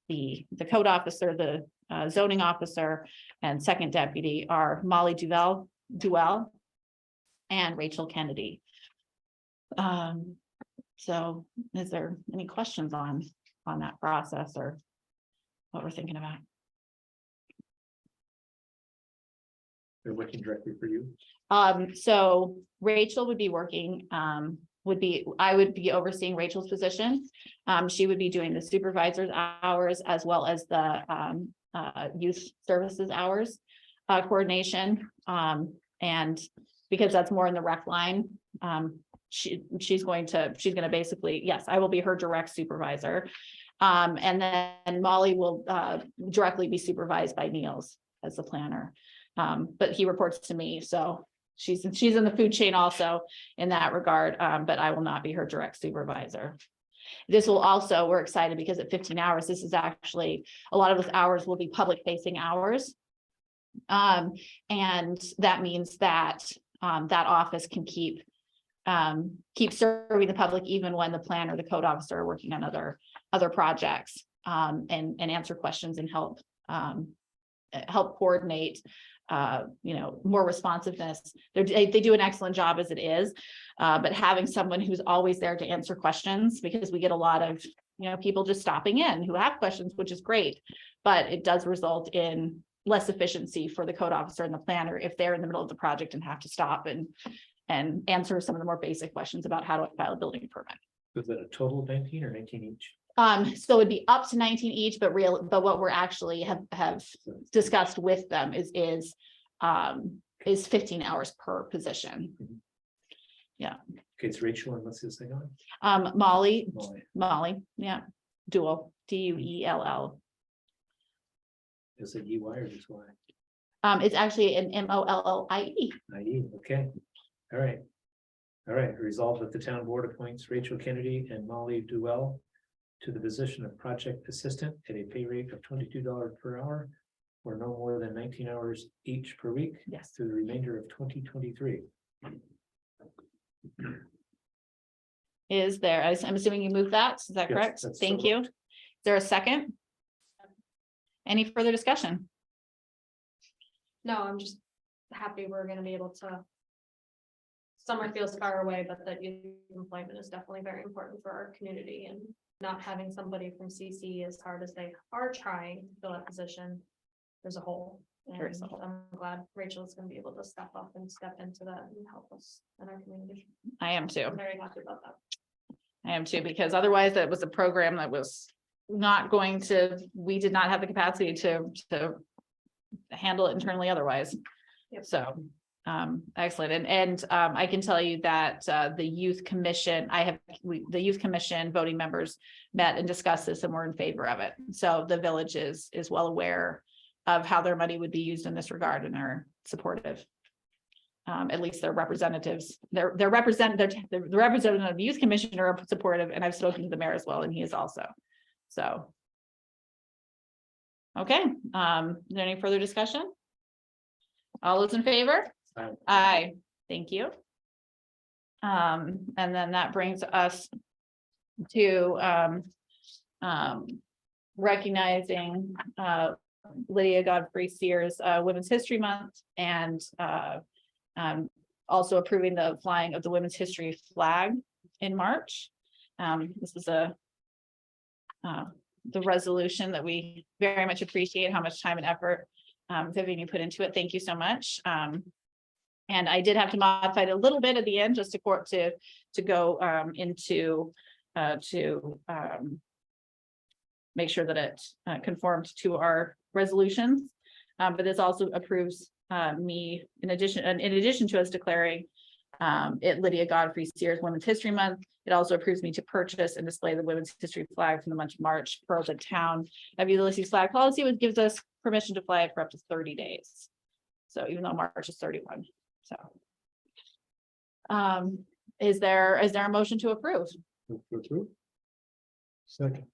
Speaker 1: the code officer, the zoning officer, and second deputy are Molly Duell and Rachel Kennedy. So is there any questions on that process or what we're thinking about?
Speaker 4: They're working directly for you.
Speaker 1: So Rachel would be working, I would be overseeing Rachel's position. She would be doing the supervisor's hours as well as the youth services hours coordination. And because that's more in the rec line, she's gonna basically, yes, I will be her direct supervisor. And then Molly will directly be supervised by Niels as the planner. But he reports to me, so she's in the food chain also in that regard, but I will not be her direct supervisor. This will also, we're excited because at 15 hours, this is actually, a lot of those hours will be public facing hours. And that means that that office can keep serving the public even when the planner or the code officer are working on other projects, and answer questions and help coordinate more responsiveness. They do an excellent job as it is, but having someone who's always there to answer questions, because we get a lot of people just stopping in who have questions, which is great, but it does result in less efficiency for the code officer and the planner if they're in the middle of the project and have to stop and answer some of the more basic questions about how to file a building permit.
Speaker 4: Was that a total of 19 or 19 each?
Speaker 1: So it'd be up to 19 each, but what we're actually have discussed with them is 15 hours per position.
Speaker 4: Okay, it's Rachel and what's his thing on?
Speaker 1: Molly,
Speaker 4: Molly.
Speaker 1: yeah, Duell, Duell.
Speaker 4: Is it EY or just Y?
Speaker 1: It's actually an MOLLIE.
Speaker 4: IE, okay. All right. All right, resolved that the town board appoints Rachel Kennedy and Molly Duell to the position of project assistant at a pay rate of $22 per hour or no more than 19 hours each per week
Speaker 1: Yes.
Speaker 4: through the remainder of 2023.
Speaker 1: Is there, I'm assuming you moved that, is that
Speaker 4: Yes,
Speaker 1: correct?
Speaker 4: that's
Speaker 1: Thank
Speaker 4: so
Speaker 1: you.
Speaker 4: moved.
Speaker 1: Is there a second? Any further discussion?
Speaker 3: No, I'm just happy we're gonna be able to. Summer feels far away, but that youth employment is definitely very important for our community, and not having somebody from CC as hard as they are trying to fill that position. There's a hole.
Speaker 1: There is a
Speaker 3: And
Speaker 1: hole.
Speaker 3: I'm glad Rachel is gonna be able to step up and step into that and help us in our community.
Speaker 1: I am too.
Speaker 3: I'm very happy about that.
Speaker 1: I am too, because otherwise that was a program that was not going to, we did not have the capacity to handle it internally otherwise.
Speaker 3: Yep.
Speaker 1: So, excellent. And I can tell you that the youth commission, the youth commission voting members met and discussed this and were in favor of it. So the village is well aware of how their money would be used in this regard and are supportive. At least their representatives, the representative of the youth commission are supportive, and I've spoken to the mayor as well, and he is also. So. Okay, is there any further discussion? All those in favor?
Speaker 4: Aye.
Speaker 1: Aye, thank you. And then that brings us to recognizing Lydia Godfrey Sears Women's History Month and also approving the flying of the Women's History flag in March. This is the resolution that we very much appreciate how much time and effort Vivian, you put into it. Thank you so much. And I did have to modify it a little bit at the end just to go into to make sure that it conformed to our resolutions. But this also approves me in addition to us declaring it Lydia Godfrey Sears Women's History Month. It also approves me to purchase and display the Women's History flag from the month of March per the town of Ulysses flag policy, which gives us permission to fly it for up to 30 days. So even though March is 31, so. Is there a motion to approve?
Speaker 2: Second.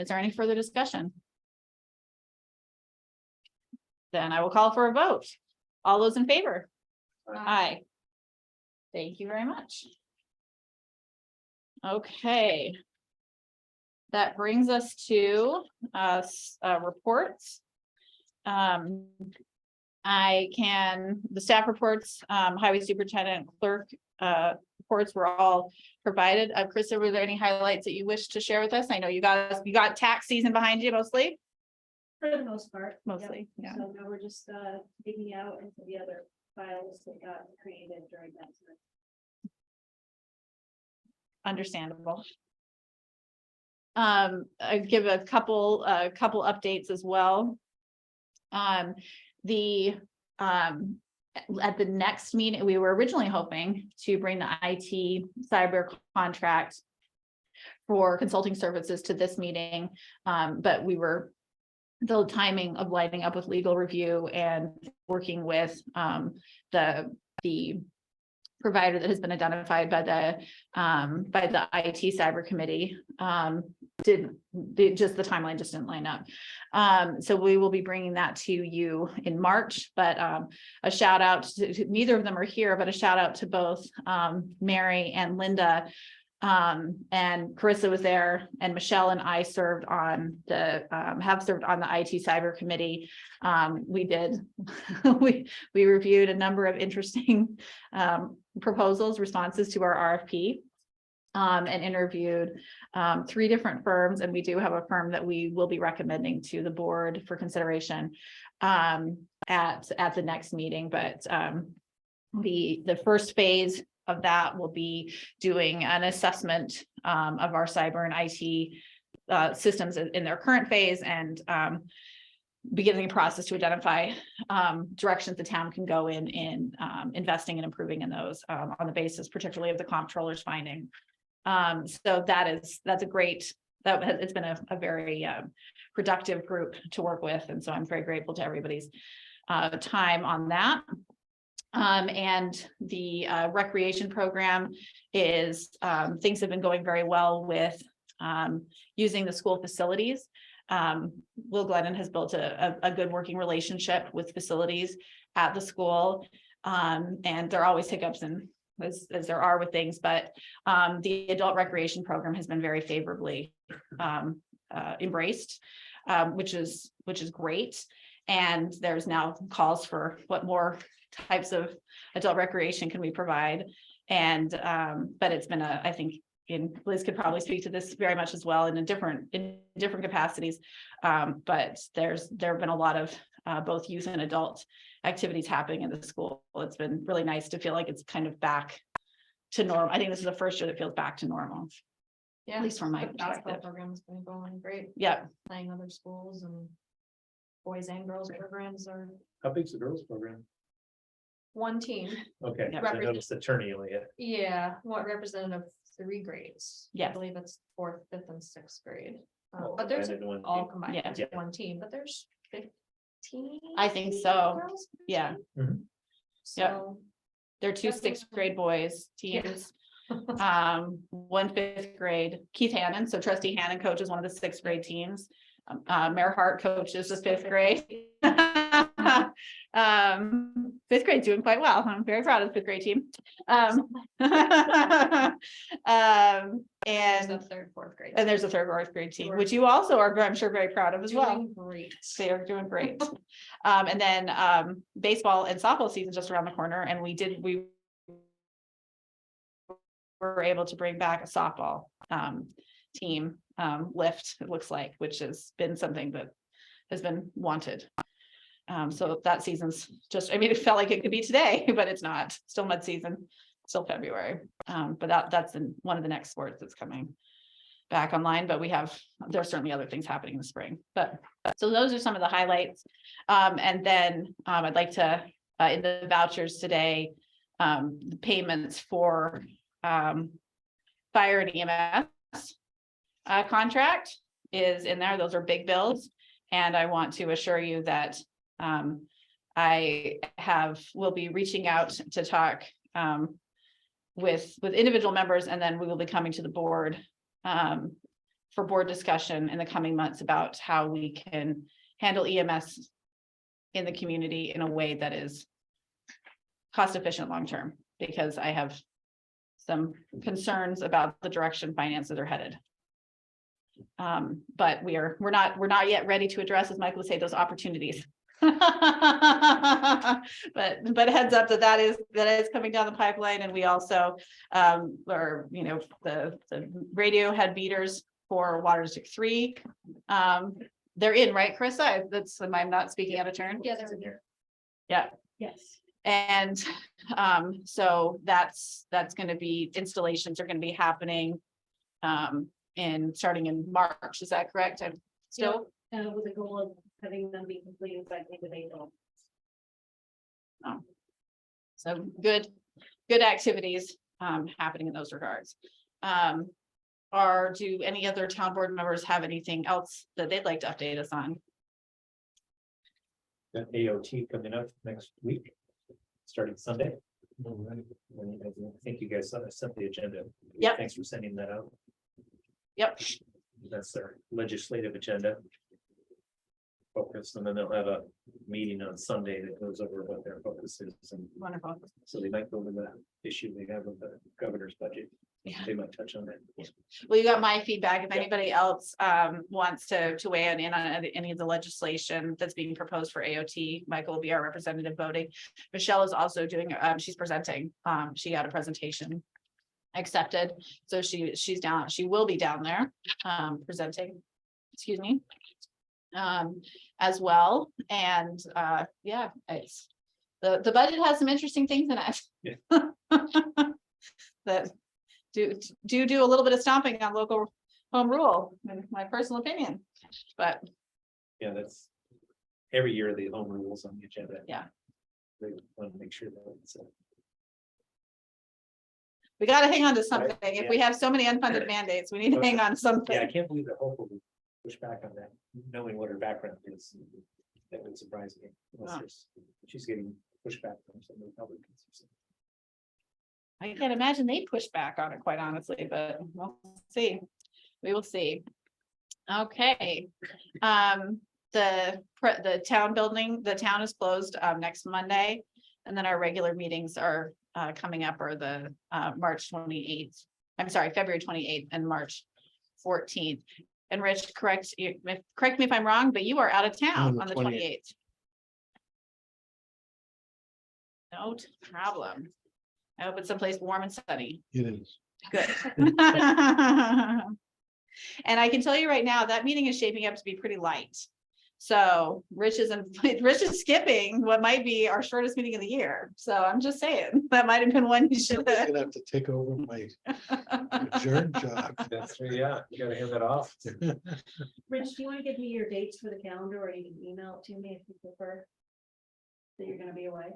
Speaker 1: Is there any further discussion? Then I will call for a vote. All those in favor? Aye. Thank you very much. Okay. That brings us to reports. The staff reports, highway superintendent, clerk reports were all provided. Krista, were there any highlights that you wish to share with us? I know you got tax season behind you mostly.
Speaker 8: For the most part.
Speaker 1: Mostly,
Speaker 8: Yep.
Speaker 1: yeah.
Speaker 8: So now we're just digging out into the other files that got created during that time.
Speaker 1: Understandable. I give a couple updates as well. At the next meeting, we were originally hoping to bring the IT cyber contract for consulting services to this meeting. But we were the timing of lining up with legal review and working with the provider that has been identified by the IT cyber committee. Just the timeline just didn't line up. So we will be bringing that to you in March, but a shout out to neither of them are here, but a shout out to both Mary and Linda. And Carissa was there, and Michelle and I served on have served on the IT cyber committee. We reviewed a number of interesting proposals, responses to our RFP, and interviewed 3 different firms, and we do have a firm that we will be recommending to the board for consideration at the next meeting. But the first phase of that will be doing an assessment of our cyber and IT systems in their current phase, and beginning a process to identify directions the town can go in investing and improving in those on the basis particularly of the comptroller's finding. So that's a great, it's been a very productive group to work with, and so I'm very grateful to everybody's time on that. And the recreation program is things have been going very well with using the school facilities. Will Glennon has built a good working relationship with facilities at the school, and there are always hiccups and as there are with things, but the adult recreation program has been very favorably embraced, which is great. And there's now calls for what more types of adult recreation can we provide. And but it's been I think Liz could probably speak to this very much as well in different capacities. But there have been a lot of both youth and adult activities happening in the school. It's been really nice to feel like it's kind of back to normal. I think this is the first year that feels back to normal.
Speaker 3: Yeah,
Speaker 1: At least from my
Speaker 3: the basketball
Speaker 1: perspective.
Speaker 3: program's been going great,
Speaker 1: Yeah,
Speaker 3: playing other schools, and boys and girls programs are
Speaker 4: How big's the girls program?
Speaker 3: one team.
Speaker 4: Okay,
Speaker 1: Yeah.
Speaker 4: 'cause I noticed the tourney only had.
Speaker 3: Yeah, what representative 3 grades. I
Speaker 1: Yes.
Speaker 3: believe it's 4th, 5th, and 6th grade.
Speaker 4: Oh,
Speaker 3: But there's
Speaker 4: combined into one
Speaker 3: all
Speaker 4: team.
Speaker 3: combined
Speaker 1: Yeah.
Speaker 3: into one team, but there's 15.
Speaker 1: I think so.
Speaker 3: girls per
Speaker 1: Yeah.
Speaker 3: team.
Speaker 4: Mhm.
Speaker 1: Yep.
Speaker 3: So,
Speaker 1: there are 2
Speaker 3: Definitely.
Speaker 1: 6th grade boys teams. 1 5th grade, Keith Hannon, so trustee Hannon coaches one of the 6th grade teams. Mayor Hart coaches the 5th grade. 5th grade doing quite well. I'm very proud of the 5th grade team.
Speaker 3: there's
Speaker 1: And
Speaker 3: a 3rd, 4th grade.
Speaker 1: there's a 3rd, 4th grade team, which you also are, I'm sure, very proud of as well.
Speaker 3: Doing great.
Speaker 1: They are doing great. And then baseball and softball season just around the corner, and we we're able to bring back a softball team lift, it looks like, which has been something that has been wanted. So that season's just, I mean, it felt like it could be today, but it's not, still mud season, still February. But that's one of the next sports that's coming back online, but there's certainly other things happening in the spring, but so those are some of the highlights. And then I'd like to, in the vouchers today, the payments for fire and EMS contract is in there. Those are big bills. And I want to assure you that will be reaching out to talk with individual members, and then we will be coming to the board for board discussion in the coming months about how we can handle EMS in the community in a way that is cost efficient long-term, because I have some concerns about the direction finances are headed. But we're not yet ready to address, as Michael would say, those opportunities. But heads up that is coming down the pipeline, and we also are, the radio head beaters for Water District 3. They're in, right, Carissa? I'm not speaking out of turn.
Speaker 3: Yeah, they're here.
Speaker 1: Yeah.
Speaker 8: Yes.
Speaker 1: And so that's going to be, installations are going to be happening starting in March. Is that correct? I'm still.
Speaker 8: With the goal of having them be completed by the end of April.
Speaker 1: So good activities happening in those regards. Do any other town board members have anything else that they'd like to update us on?
Speaker 4: Got AOT coming up next week, starting Sunday.
Speaker 2: Alright.
Speaker 4: And I think you guys sent the agenda.
Speaker 1: Yep.
Speaker 4: Thanks for sending that out.
Speaker 1: Yep.
Speaker 4: That's their legislative agenda. Focus, and then they'll have a meeting on Sunday that goes over what their focus is, and
Speaker 1: Wonderful.
Speaker 4: so they might go over the issue they have with the governor's budget.
Speaker 1: Yeah.
Speaker 4: They might touch on that.
Speaker 1: Well, you got my feedback. If
Speaker 4: Yeah.
Speaker 1: anybody else wants to weigh in on any of the legislation that's being proposed for AOT, Michael will be our representative voting. Michelle is also doing, she's presenting. She got a presentation accepted. So she's down, she will be down there presenting, excuse me, as well. And yeah, it's the budget has some interesting things in it.
Speaker 4: Yeah.
Speaker 1: That do a little bit of stomping on local home rule, in my personal opinion, but
Speaker 4: Yeah, that's every year the home rules on the agenda.
Speaker 1: Yeah.
Speaker 4: They want to make sure that it's
Speaker 1: we got to hang on to something.
Speaker 4: Yeah.
Speaker 1: If we have so many unfunded mandates, we need to hang on to something.
Speaker 4: yeah, I can't believe that Hope will push back on that, knowing what her background is. That would surprise me. Unless
Speaker 1: Oh.
Speaker 4: she's getting pushback from some Republicans or something.
Speaker 1: I can't imagine they push back on it, quite honestly, but we'll see. We will see. Okay. The town building, the town is closed next Monday. And then our regular meetings are coming up, are the March 28th. I'm sorry, February 28th and March 14th. And Rich, correct me if I'm wrong, but you are out of town on the 28th. No problem. I hope it's someplace warm and sunny.
Speaker 2: It is.
Speaker 1: Good. And I can tell you right now, that meeting is shaping up to be pretty light. So Rich is skipping what might be our shortest meeting of the year. So I'm just saying, that might have been one you should
Speaker 2: I'm
Speaker 1: have.
Speaker 2: gonna have to take over my adjourn job.
Speaker 4: That's yeah, you gotta hand that off.
Speaker 8: Rich, do you want to give me your dates for the calendar, or you can email it to me if you prefer? That you're gonna be away.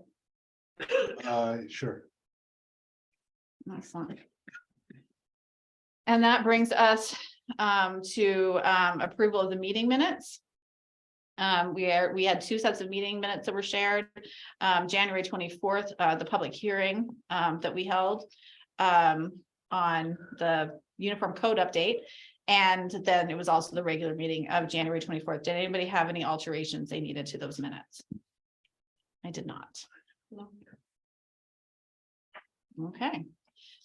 Speaker 2: Sure.
Speaker 1: Excellent. And that brings us to approval of the meeting minutes. We had two sets of meeting minutes that were shared. January 24th, the public hearing that we held on the uniform code update. And then it was also the regular meeting of January 24th. Did anybody have any alterations they needed to those minutes? I did not.
Speaker 3: No.
Speaker 1: Okay.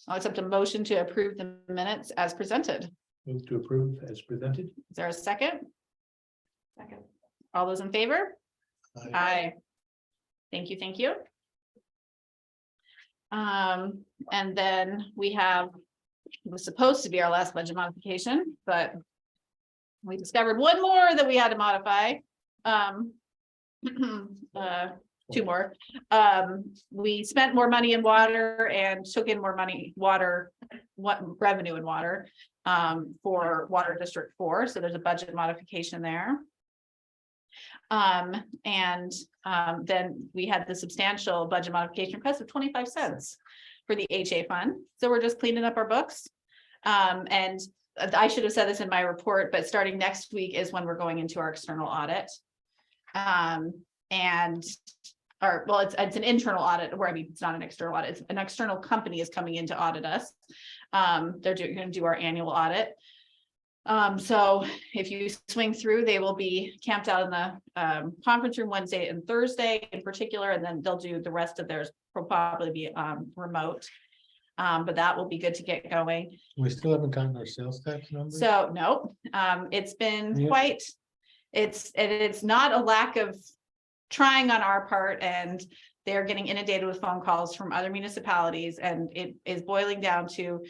Speaker 1: I'll accept a motion to approve the minutes as presented.
Speaker 4: Move to approve as presented.
Speaker 1: Is there a second?
Speaker 3: Second.
Speaker 1: All those in favor?
Speaker 2: Aye.
Speaker 1: Aye. Thank you. And then we have it was supposed to be our last budget modification, but we discovered one more that we had to modify. Two more. We spent more money in water and took in more money, revenue in water, for Water District 4, so there's a budget modification there. Then we had the substantial budget modification request of 25 cents for the HA fund, so we're just cleaning up our books. And I should have said this in my report, but starting next week is when we're going into our external audit. It's an internal audit, where, I mean, it's not an external audit, it's an external company is coming in to audit us. They're going to do our annual audit. So if you swing through, they will be camped out in the conference room Wednesday and Thursday in particular, and then they'll do the rest of theirs will probably be remote. But that will be good to get going.
Speaker 2: We still haven't gotten our sales tax numbers.
Speaker 1: So no, it's been
Speaker 2: Yeah.
Speaker 1: quite, it's not a lack of trying on our part, and they're getting inundated with phone calls from other municipalities, and it is boiling down to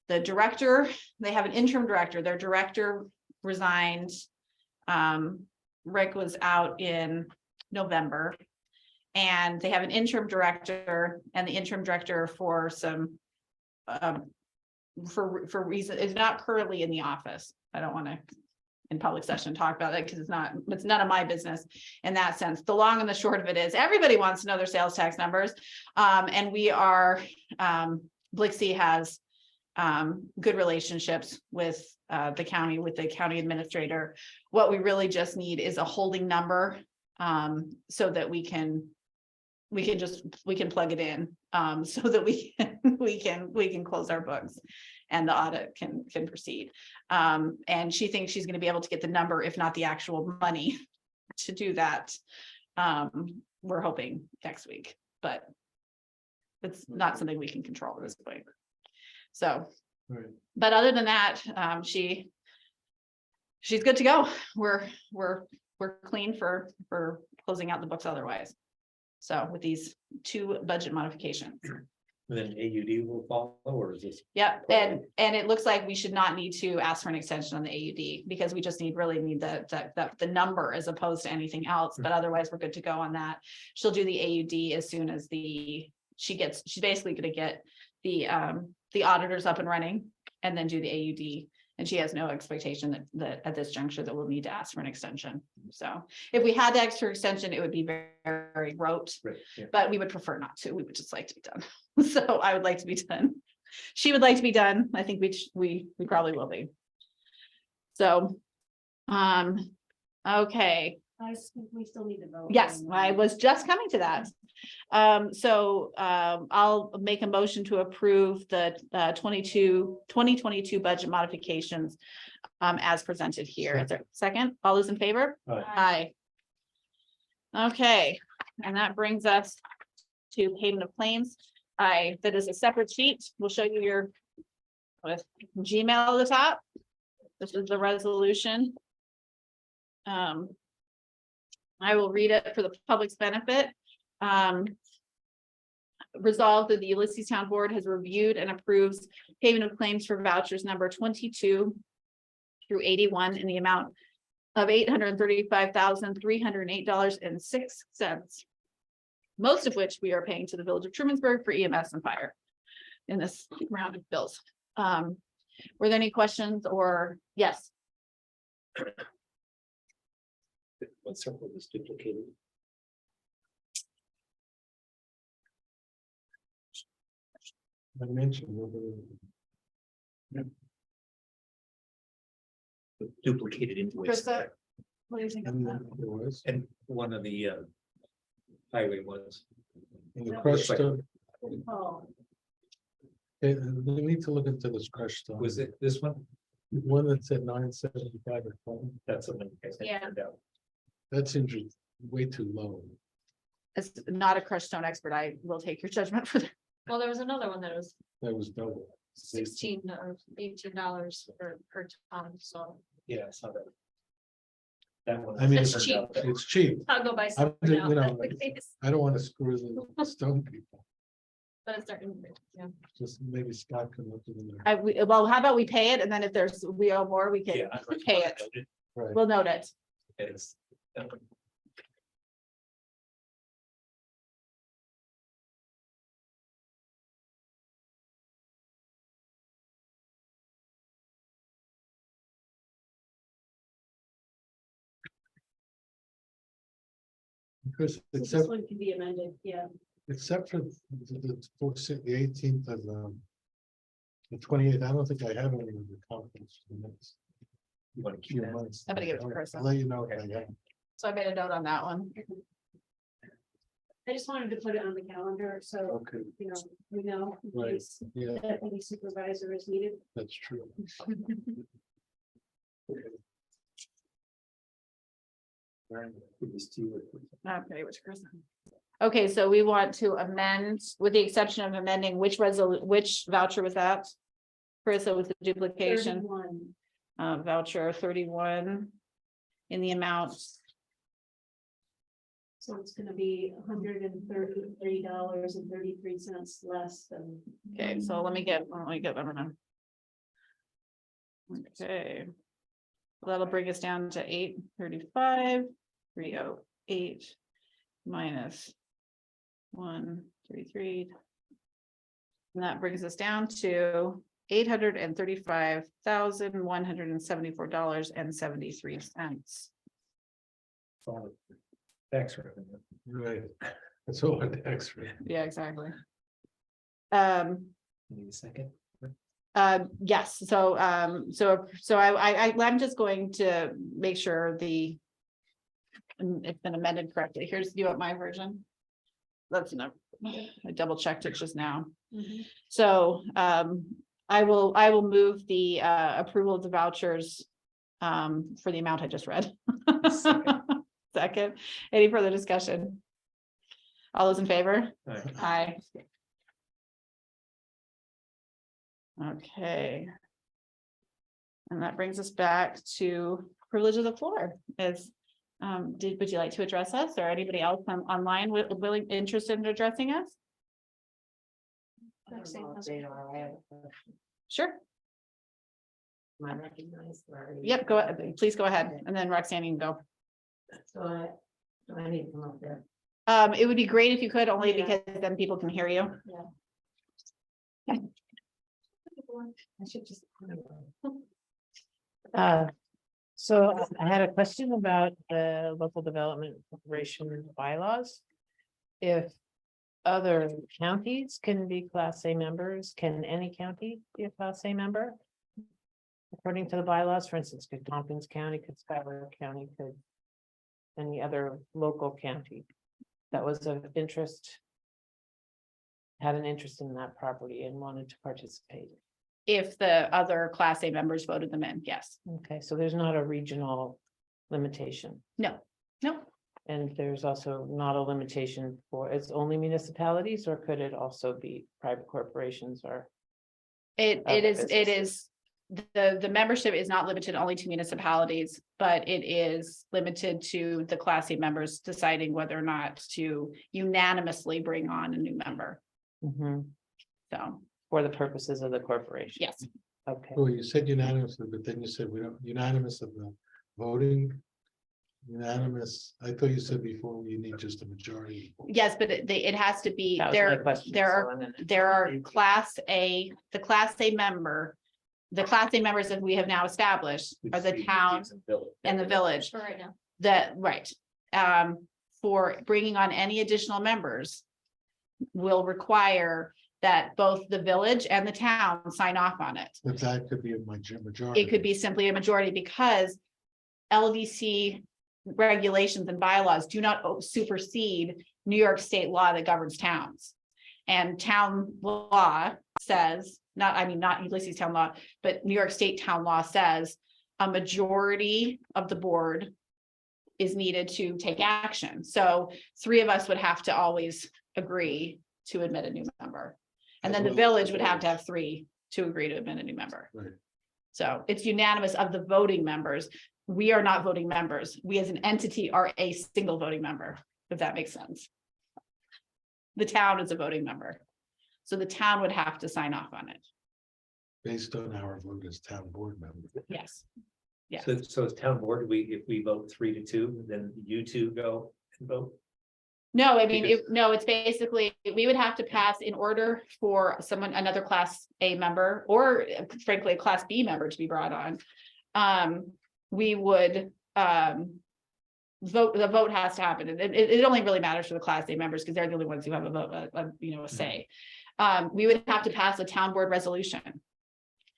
Speaker 1: the director. They have an interim director. Their director resigned. Rick was out in November. And they have an interim director, and the interim director for some for reason is not currently in the office. I don't want to in public session talk about it because it's none of my business in that sense. The long and the short of it is everybody wants to know their sales tax numbers. And we are Blixie has good relationships with the county, with the county administrator. What we really just need is a holding number so that we can plug it in so that we can close our books and the audit can proceed. And she thinks she's going to be able to get the number, if not the actual money to do that. We're hoping next week, but it's not something we can control at this point. So,
Speaker 2: Right.
Speaker 1: but other than that, she's good to go. We're clean for closing out the books otherwise. So with these two budget modifications.
Speaker 4: And then AUD will follow, or is this?
Speaker 1: Yep, and it looks like we should not need to ask for an extension on the AUD because we just really need the number as opposed to anything else, but otherwise we're good to go on that. She'll do the AUD as soon as she's basically gonna get the auditors up and running and then do the AUD. And she has no expectation that at this juncture that we'll need to ask for an extension. So if we had the extra extension, it would be very, very rote,
Speaker 4: Right, yeah.
Speaker 1: but we would prefer not to. We would just like to be done. So I would like to be done. She would like to be done. I think we probably will be. So, okay.
Speaker 8: We still need to vote.
Speaker 1: Yes, I was just coming to that. I'll make a motion to approve the 2022 budget modifications as presented here. Is there a second? All those in favor?
Speaker 4: Aye.
Speaker 1: Aye. Okay, and that brings us to payment of claims. That is a separate sheet. We'll show you your with Gmail at the top. This is the resolution. I will read it for the public's benefit. Resolved that the Ulysses Town Board has reviewed and approves payment of claims for vouchers number 22 through 81 in the amount of $835,308.06. Most of which we are paying to the Village of Trumansburg for EMS and fire in this round of bills. Were there any questions or yes?
Speaker 4: What circle is duplicated?
Speaker 2: I mentioned.
Speaker 4: Duplicated invoice.
Speaker 1: Krista? What do you think of
Speaker 2: And
Speaker 1: that?
Speaker 2: there was,
Speaker 4: And one of the highway ones.
Speaker 2: and the crushed stone,
Speaker 8: Oh,
Speaker 2: we need to look into this crushed stone.
Speaker 4: Was it this one?
Speaker 2: One that said 975 or something.
Speaker 4: That's the one. I sent
Speaker 1: Yeah.
Speaker 4: out.
Speaker 2: That seems way too low.
Speaker 1: As not a crushed stone expert, I will take your judgment for that.
Speaker 3: Well, there was another one that was
Speaker 2: That was double.
Speaker 3: $16 or $18 per ton, so
Speaker 4: Yeah, I saw that. That one.
Speaker 2: I mean,
Speaker 3: It's
Speaker 2: it's
Speaker 3: cheap.
Speaker 2: It's cheap.
Speaker 3: I'll go buy
Speaker 2: I'm,
Speaker 3: some.
Speaker 2: you
Speaker 3: now.
Speaker 2: know, I don't want to screw the stone people.
Speaker 3: But it's certain, yeah.
Speaker 2: Just maybe Scott can look at it.
Speaker 1: Well, how about we pay it and then if we owe more, we can pay it.
Speaker 2: Right.
Speaker 1: We'll note it.
Speaker 4: It's.
Speaker 2: Chris,
Speaker 8: So This
Speaker 2: except,
Speaker 8: one can be amended, yeah.
Speaker 2: except for the 18th of, the 28th, I don't think I have any of the conference. for the next
Speaker 4: You want to keep
Speaker 2: few
Speaker 4: that?
Speaker 2: months.
Speaker 1: I'm gonna give it to
Speaker 2: I'll-
Speaker 1: Chris.
Speaker 2: I'll let you know if I have.
Speaker 1: So I made a note on that one.
Speaker 8: I just wanted to put it on the calendar, so,
Speaker 2: Okay,
Speaker 8: you know, we know. in
Speaker 2: Right.
Speaker 8: case
Speaker 2: yeah,
Speaker 8: Deputy supervisor is needed.
Speaker 2: that's true.
Speaker 1: Okay, which person? Okay, so we want to amend, with the exception of amending, which voucher was that? Chris, it was the duplication,
Speaker 8: 31.
Speaker 1: voucher 31. In the amount,
Speaker 8: So it's gonna be $133.33 less than.
Speaker 1: okay, so let me get, them. Okay. That'll bring us down to 835, 308 minus 133. And that brings us down to $835,174.73.
Speaker 4: Tax revenue.
Speaker 2: Right, that's all an extra.
Speaker 1: Yeah, exactly.
Speaker 4: Need a second?
Speaker 1: Yes, so I'm just going to make sure it's been amended correctly. Here's you at my version. That's enough. I double checked it just now. So, I will move the, approval of the vouchers, for the amount I just read.
Speaker 4: Second.
Speaker 1: Second, any further discussion? All those in favor?
Speaker 4: All right.
Speaker 1: Aye. Okay. And that brings us back to privilege of the floor. Would you like to address us or anybody else online willing, interested in addressing us? Sure.
Speaker 5: Am I recognized?
Speaker 1: Yep, go ahead. Please go ahead. And then Roxanne, you can go.
Speaker 5: So I need to come up there.
Speaker 1: It would be great if you could, only because then people can hear you.
Speaker 5: I should just. So I had a question about the local development corporation bylaws. If other counties can be Class A members, can any county be a Class A member? According to the bylaws, for instance, could Tompkins County, could Schuyler County, could any other local county that was of interest, had an interest in that property and wanted to participate.
Speaker 1: If the other Class A members voted them in, yes.
Speaker 5: Okay, so there's not a regional limitation,
Speaker 1: No.
Speaker 5: and there's also not a limitation for, it's only municipalities, or could it also be private corporations or?
Speaker 1: It
Speaker 5: Other
Speaker 1: is,
Speaker 5: businesses.
Speaker 1: the membership is not limited only to municipalities, but it is limited to the Class A members deciding whether or not to unanimously bring on a new member.
Speaker 5: Mhm,
Speaker 1: So,
Speaker 5: for the purposes of the corporation?
Speaker 1: yes,
Speaker 5: Okay,
Speaker 2: Well, you said unanimously, but then you said we don't, unanimous of the voting. Unanimous, I thought you said before you need just a majority.
Speaker 1: yes, but it has to be,
Speaker 5: that was my
Speaker 1: there,
Speaker 5: question.
Speaker 1: there
Speaker 5: so
Speaker 1: are,
Speaker 5: I'm gonna-
Speaker 1: there are Class A, the Class A member. The Class A members that we have now established are the town and the village.
Speaker 3: For right now.
Speaker 1: That, right, for bringing on any additional members. Will require that both the village and the town sign off on it.
Speaker 2: But that could be a majority.
Speaker 1: It could be simply a majority because. LDC regulations and bylaws do not supersede New York state law that governs towns. And town law says, not Ulysses town law, but New York state town law says. A majority of the board is needed to take action. So 3 of us would have to always agree to admit a new member. And then the village would have to have 3 to agree to admit a new member.
Speaker 2: Right.
Speaker 1: So it's unanimous of the voting members. We are not voting members. We as an entity are a single voting member, if that makes sense. The town is a voting member. So the town would have to sign off on it.
Speaker 2: Based on our vote as town board members.
Speaker 1: Yes. Yes.
Speaker 4: So as town board, if we vote 3-2, then you two go and vote.
Speaker 1: No, I mean, it's basically, we would have to pass in order for another class A member, or frankly, a class B member to be brought on. We would, the vote has to happen. It only really matters for the class A members because they're the only ones who have a vote, a say. We would have to pass a town board resolution.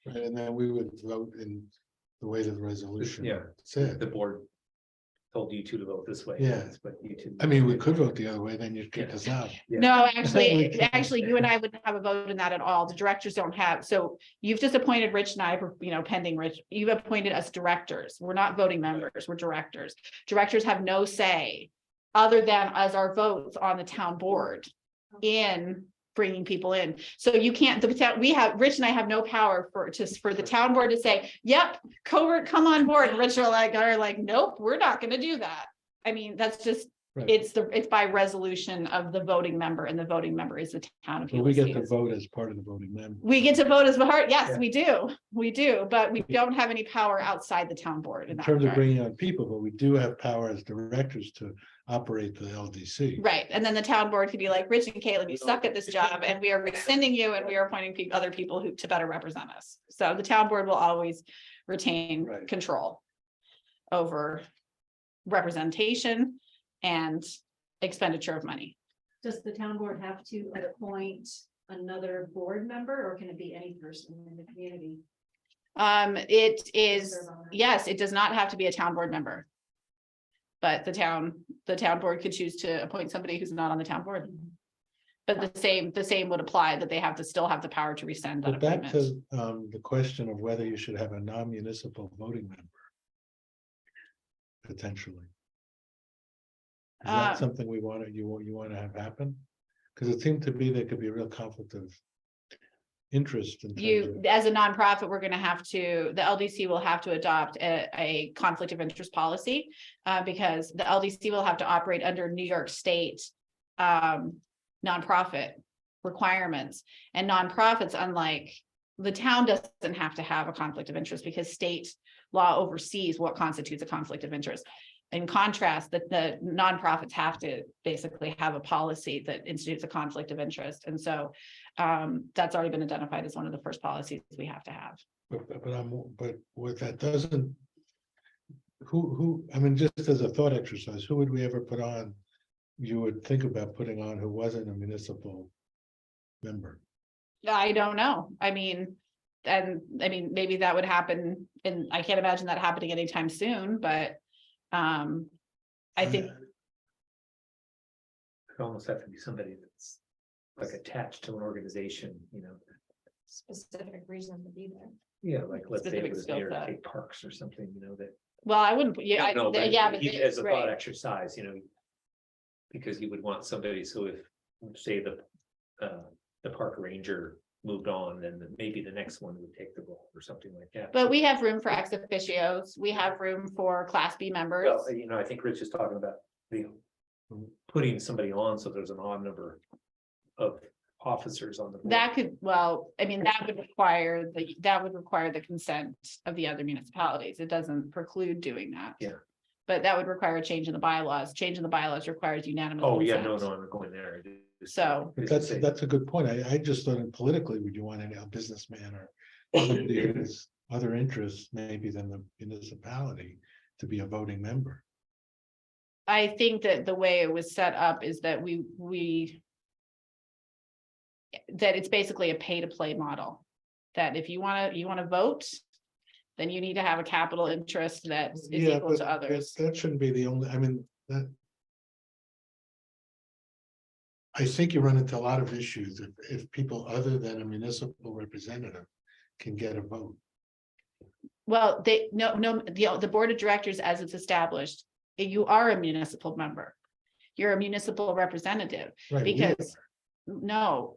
Speaker 2: Right, and then we would vote in the way that the resolution
Speaker 4: Yeah.
Speaker 2: said.
Speaker 4: The board told you two to vote this way.
Speaker 2: Yeah.
Speaker 4: But you two.
Speaker 2: I mean, we could vote the other way, then you'd kick
Speaker 4: Yeah.
Speaker 2: us out.
Speaker 4: Yeah.
Speaker 1: No,
Speaker 2: Okay.
Speaker 1: actually, you and I wouldn't have a vote in that at all. The directors don't have, so you've just appointed Rich and I, for pending Rich, you've appointed us directors. We're not voting members, we're directors. Directors have no say other than as our votes on the town board in bringing people in. So you can't, Rich and I have no power for the town board to say, yep, Covert, come on board. And Rich are like, nope, we're not gonna do that. I mean, that's just,
Speaker 2: Right.
Speaker 1: it's by resolution of the voting member, and the voting member is the town of
Speaker 2: But we get to
Speaker 1: Ulysses.
Speaker 2: vote as part of the voting member.
Speaker 1: We get to vote as part, yes,
Speaker 4: Yeah.
Speaker 1: we do, but we don't have any power outside the town board in
Speaker 2: In
Speaker 1: that
Speaker 2: terms of
Speaker 1: regard.
Speaker 2: bringing on people, but we do have power as directors to operate the LDC.
Speaker 1: Right, and then the town board could be like, Rich and Caitlin, you suck at this job, and we are rescinding you, and we are appointing other people who to better represent us. So the town board will always retain
Speaker 2: Right.
Speaker 1: control over representation and expenditure of money.
Speaker 8: Does the town board have to appoint another board member, or can it be any person in the community?
Speaker 1: It is,
Speaker 8: Serve on that?
Speaker 1: yes, it does not have to be a town board member. But the town board could choose to appoint somebody who's not on the town board. But the same would apply, that they have to still have the power to rescind that
Speaker 2: But back
Speaker 1: appointment.
Speaker 2: to the question of whether you should have a non-municipal voting member. Potentially. Is that something you want to have happen? Because it seemed to be there could be a real conflict of interest. In terms of-
Speaker 1: As a nonprofit, we're gonna have to, the LDC will have to adopt a conflict of interest policy. Because the LDC will have to operate under New York State nonprofit requirements. And nonprofits, unlike the town, doesn't have to have a conflict of interest because state law oversees what constitutes a conflict of interest. In contrast, that the nonprofits have to basically have a policy that institutes a conflict of interest. And so that's already been identified as one of the first policies we have to have.
Speaker 2: But what that doesn't. I mean, just as a thought exercise, who would we ever put on? You would think about putting on who wasn't a municipal member.
Speaker 1: I don't know. I mean, maybe that would happen, and I can't imagine that happening anytime soon, but I think,
Speaker 4: It almost have to be somebody that's like attached to an organization,
Speaker 3: Specific reason to be there.
Speaker 4: Yeah, like let's say
Speaker 1: Specific
Speaker 4: it was
Speaker 1: skill
Speaker 4: mayor
Speaker 1: set.
Speaker 4: Kate Parks or something, that.
Speaker 1: well, I wouldn't, yeah,
Speaker 4: No, but
Speaker 1: yeah, but
Speaker 4: even as a thought
Speaker 1: right.
Speaker 4: exercise, because you would want somebody, so if, say, the park ranger moved on, then maybe the next one would take the role or something like that.
Speaker 1: But we have room for ex officios. We have room for class B members.
Speaker 4: Well, I think Rich is talking about putting somebody on, so there's an odd number of officers on the board.
Speaker 1: That could, that would require the consent of the other municipalities. It doesn't preclude doing that.
Speaker 4: Yeah.
Speaker 1: But that would require a change in the bylaws. Change in the bylaws requures unanimous.
Speaker 4: Oh, yeah, no,
Speaker 1: consent.
Speaker 4: I'm going there.
Speaker 1: So-
Speaker 2: That's a good point. I just thought politically, would you want a businessman or somebody who has other interests maybe than the municipality to be a voting member?
Speaker 1: I think that the way it was set up is that that it's basically a pay to play model. That if you wanna vote, then you need to have a capital interest that is
Speaker 2: Yeah,
Speaker 1: equal
Speaker 2: but
Speaker 1: to others.
Speaker 2: that shouldn't be the only, that. I think you run into a lot of issues if people other than a municipal representative can get a vote.
Speaker 1: Well, the board of directors, as it's established, you are a municipal member. You're a municipal representative,
Speaker 2: Right, we
Speaker 1: because no,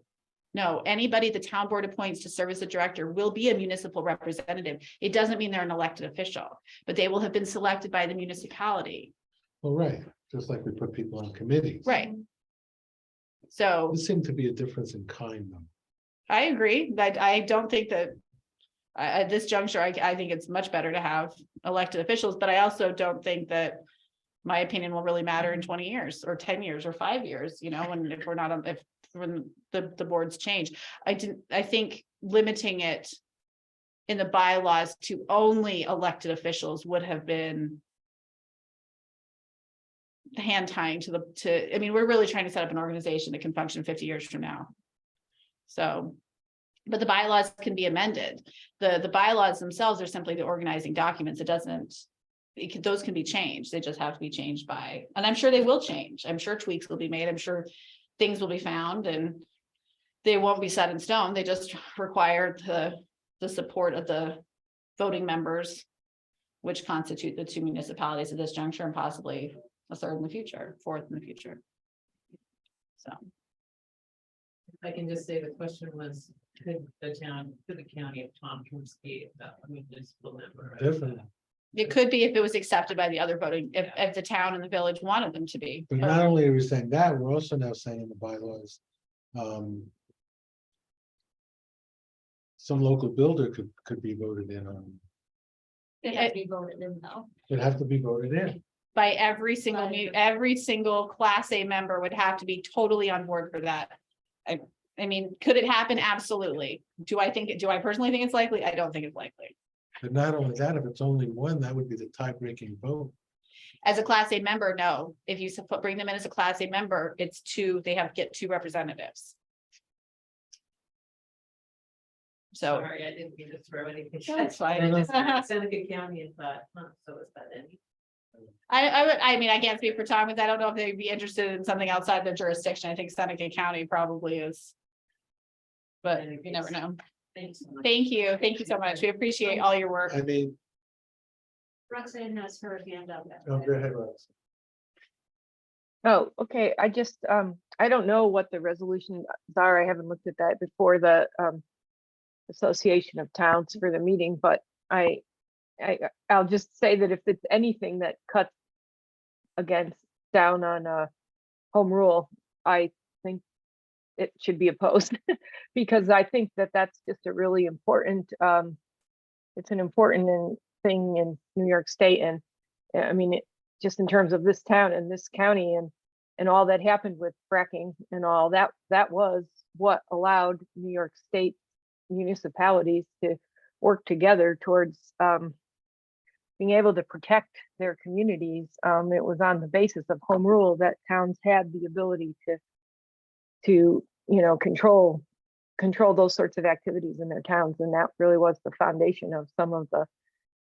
Speaker 1: anybody the town board appoints to serve as a director will be a municipal representative. It doesn't mean they're an elected official, but they will have been selected by the municipality,
Speaker 2: Well, right, just like we put people on committees.
Speaker 1: right? So,
Speaker 2: This seemed to be a difference in kind though.
Speaker 1: I agree that I don't think that. At this juncture, I think it's much better to have elected officials, but I also don't think that. My opinion will really matter in 20 years or 10 years or 5 years, you know, when if we're not on, if when the boards change. I think limiting it. In the bylaws to only elected officials would have been. Hand tying I mean, we're really trying to set up an organization that can function 50 years from now. So. But the bylaws can be amended. The bylaws themselves are simply the organizing documents. It doesn't. Those can be changed. They just have to be changed by, and I'm sure they will change. I'm sure tweaks will be made. I'm sure things will be found and. They won't be set in stone. They just require the support of the voting members. Which constitute the 2 municipalities at this juncture and possibly a third in the future, fourth in the future. So.
Speaker 5: I can just say the question was, could the county of Tompkins be a municipal member?
Speaker 2: Definitely.
Speaker 1: It could be if it was accepted by the other voting, if the town and the village wanted them to be.
Speaker 2: But not only are we saying that, we're also now saying in the bylaws. Some local builder could be voted in on,
Speaker 3: They have to be voted in though.
Speaker 2: would have to be voted in.
Speaker 1: By every single class A member would have to be totally on board for that. I mean, could it happen? Absolutely. Do I personally think it's likely? I don't think it's likely.
Speaker 2: But not only that, if it's only one, that would be the tie-breaking vote.
Speaker 1: As a class A member, no. If you bring them in as a class A member, it's 2, they have to get 2 representatives. So.
Speaker 5: Sorry, I didn't mean to throw anything.
Speaker 1: That's fine.
Speaker 5: Seneca County and thought, so is that any?
Speaker 1: I mean, I can't speak for Tompkins. I don't know if they'd be interested in something outside their jurisdiction. I think Seneca County probably is. But you never know.
Speaker 5: Thanks so much.
Speaker 1: Thank you. Thank you so much. We appreciate all your work.
Speaker 2: I mean,
Speaker 8: Roxanne has her hand up.
Speaker 2: oh, go ahead, Rox.
Speaker 7: Oh, okay, I just, I don't know what the resolutions are, I haven't looked at that before the, Association of Towns for the meeting, but I'll just say that if it's anything that cuts down on, home rule, I think it should be opposed, because I think that that's just a really important, it's an important thing in New York State, and I mean, just in terms of this town and this county and all that happened with fracking and all that was what allowed New York State municipalities to work together towards being able to protect their communities. It was on the basis of home rule that towns had the ability to control those sorts of activities in their towns, and that really was the foundation of some of the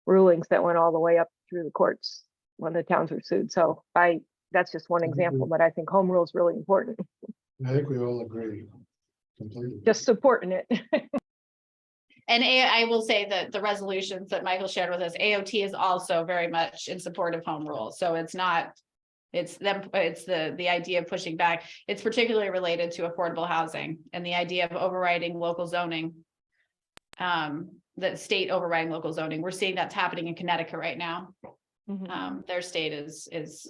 Speaker 7: rulings that went all the way up through the courts when the towns were sued. So that's just one example, but I think home rule is really important.
Speaker 2: I think we all agree completely.
Speaker 7: Just supporting it.
Speaker 1: And I will say that the resolutions that Michael shared with us, AOT is also very much in support of home rule. So it's the idea of pushing back. It's particularly related to affordable housing and the idea of overriding local zoning. That state overriding local zoning. We're seeing that's happening in Connecticut right now. Their state is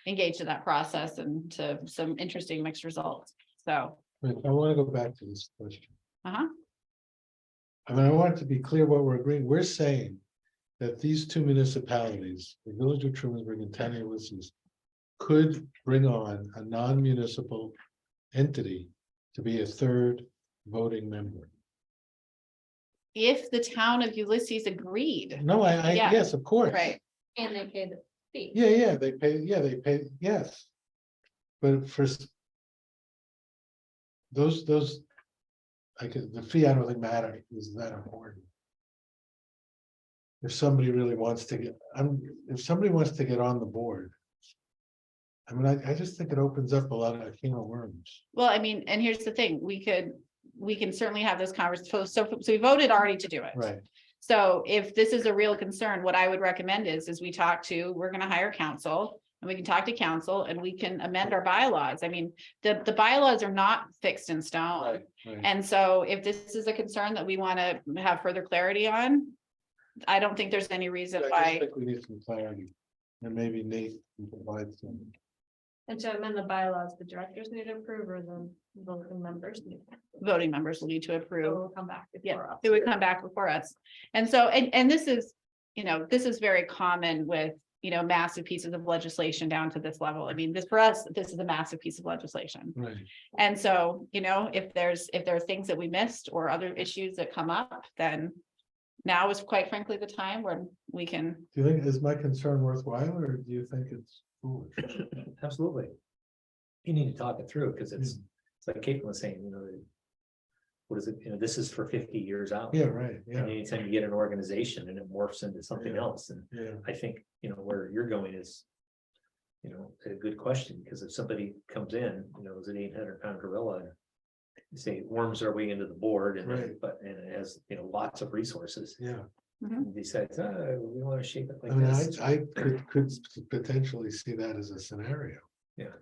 Speaker 1: engaged in that process and to some interesting mixed results. So.
Speaker 2: Wait, I want to go back to this question.
Speaker 1: Uh-huh.
Speaker 2: I mean, I want it to be clear what we're agreeing. We're saying that these 2 municipalities, the Village of Trumansburg and Town of Ulysses, could bring on a non-municipal entity to be a 3rd voting member.
Speaker 1: If the town of Ulysses agreed,
Speaker 2: No,
Speaker 1: Yeah.
Speaker 2: yes, of course.
Speaker 1: right?
Speaker 3: And they pay the fee.
Speaker 2: Yeah, they pay, yes. But for those, the fee, I don't think is that important. If somebody really wants to get, if somebody wants to get on the board. I mean, I just think it opens up a lot of can of worms.
Speaker 1: Well, I mean, and here's the thing, we can certainly have this conversation. So we voted already to do it.
Speaker 2: Right.
Speaker 1: So if this is a real concern, what I would recommend is we're gonna hire counsel. And we can talk to council and we can amend our bylaws. I mean, the bylaws are not fixed in stone.
Speaker 2: Right.
Speaker 1: And so if this is a concern that we want to have further clarity on, I don't think there's any reason
Speaker 2: I
Speaker 1: why.
Speaker 2: think we need some clarity, and maybe Nate can provide some.
Speaker 3: And to amend the bylaws, the directors need to approve or the voting members.
Speaker 1: voting members will need to
Speaker 3: So
Speaker 1: approve.
Speaker 3: it'll come back
Speaker 1: Yeah,
Speaker 3: before us.
Speaker 1: it would come back before us. And so, and this is, you know, this is very common with, you know, massive pieces of legislation down to this level. I mean, this, for us, this is a massive piece of legislation.
Speaker 2: Right.
Speaker 1: And so, you know, if there are things that we missed or other issues that come up, then now is quite frankly the time when we can,
Speaker 2: Do you think, is my concern worthwhile, or do you think it's foolish?
Speaker 4: Absolutely. You need to talk it through, because it's like Caitlin was saying, you know. What is it, you know, this is for 50 years out.
Speaker 2: Yeah, right,
Speaker 4: And
Speaker 2: yeah,
Speaker 4: anytime you get an organization and it morphs into something
Speaker 2: Yeah.
Speaker 4: else, and
Speaker 2: yeah,
Speaker 4: I think, you know, where you're going is. You know, a good question, because if somebody comes in, you know, as an 800-pound gorilla. You say worms their way into the board and
Speaker 2: Right.
Speaker 4: and it has, you know, lots of resources.
Speaker 2: yeah.
Speaker 4: And decides, we want to shape it
Speaker 2: I
Speaker 4: like
Speaker 2: mean,
Speaker 4: this.
Speaker 2: I could potentially see that as a scenario.
Speaker 4: Yeah.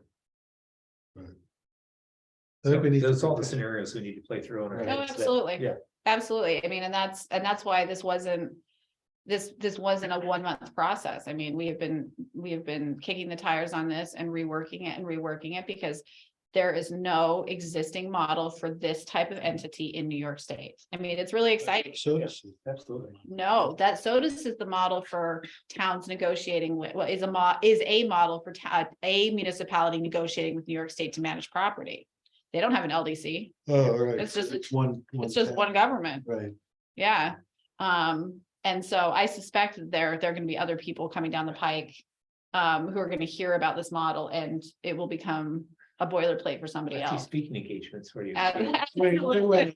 Speaker 2: But I think we need. to
Speaker 4: Those all the
Speaker 2: protect-
Speaker 4: scenarios we need to play through on our.
Speaker 2: Right.
Speaker 1: oh,
Speaker 4: heads that-
Speaker 1: absolutely.
Speaker 4: Yeah,
Speaker 1: Absolutely. I mean, and that's why this wasn't. This wasn't a 1 month process. I mean, we have been kicking the tires on this and reworking it because. There is no existing model for this type of entity in New York State. I mean, it's really exciting.
Speaker 2: So,
Speaker 4: absolutely.
Speaker 1: No, that SOTUS is the model for towns negotiating with, is a model for a municipality negotiating with New York State to manage property. They don't have an LDC.
Speaker 2: oh, all right.
Speaker 1: It's just-
Speaker 2: It's one.
Speaker 1: It's just one government.
Speaker 2: Right,
Speaker 1: Yeah. And so I suspect that there are gonna be other people coming down the pike. Who are gonna hear about this model and it will become a boilerplate for somebody
Speaker 4: Actually,
Speaker 1: else.
Speaker 4: speaking engagements for you.
Speaker 2: Wait, wait.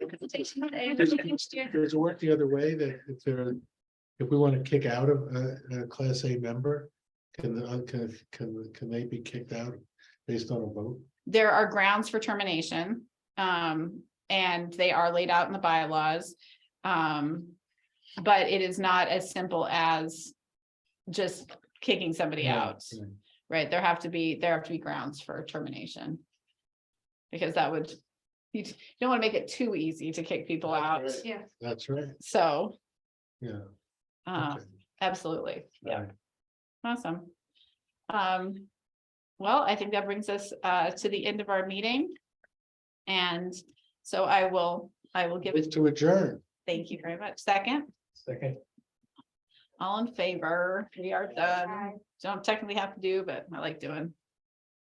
Speaker 1: Presentation today,
Speaker 2: Does
Speaker 1: next year.
Speaker 2: does it work the other way, that if we want to kick out of a Class A member, can they be kicked out based on a vote?
Speaker 1: There are grounds for termination. And they are laid out in the bylaws. But it is not as simple as just kicking somebody out, right? There have to be grounds for termination. Because that would, you don't want to make it too easy to kick people out,
Speaker 2: Right.
Speaker 3: Yeah.
Speaker 2: That's right,
Speaker 1: so,
Speaker 2: yeah.
Speaker 1: uh,
Speaker 2: Okay.
Speaker 1: absolutely, yeah,
Speaker 2: Right.
Speaker 1: awesome. Well, I think that brings us to the end of our meeting. And so I will give
Speaker 2: Move
Speaker 1: it,
Speaker 2: to adjourn.
Speaker 1: thank you very much. Second,
Speaker 4: Second,
Speaker 1: all in favor, we are done. Don't technically have to do, but I like doing.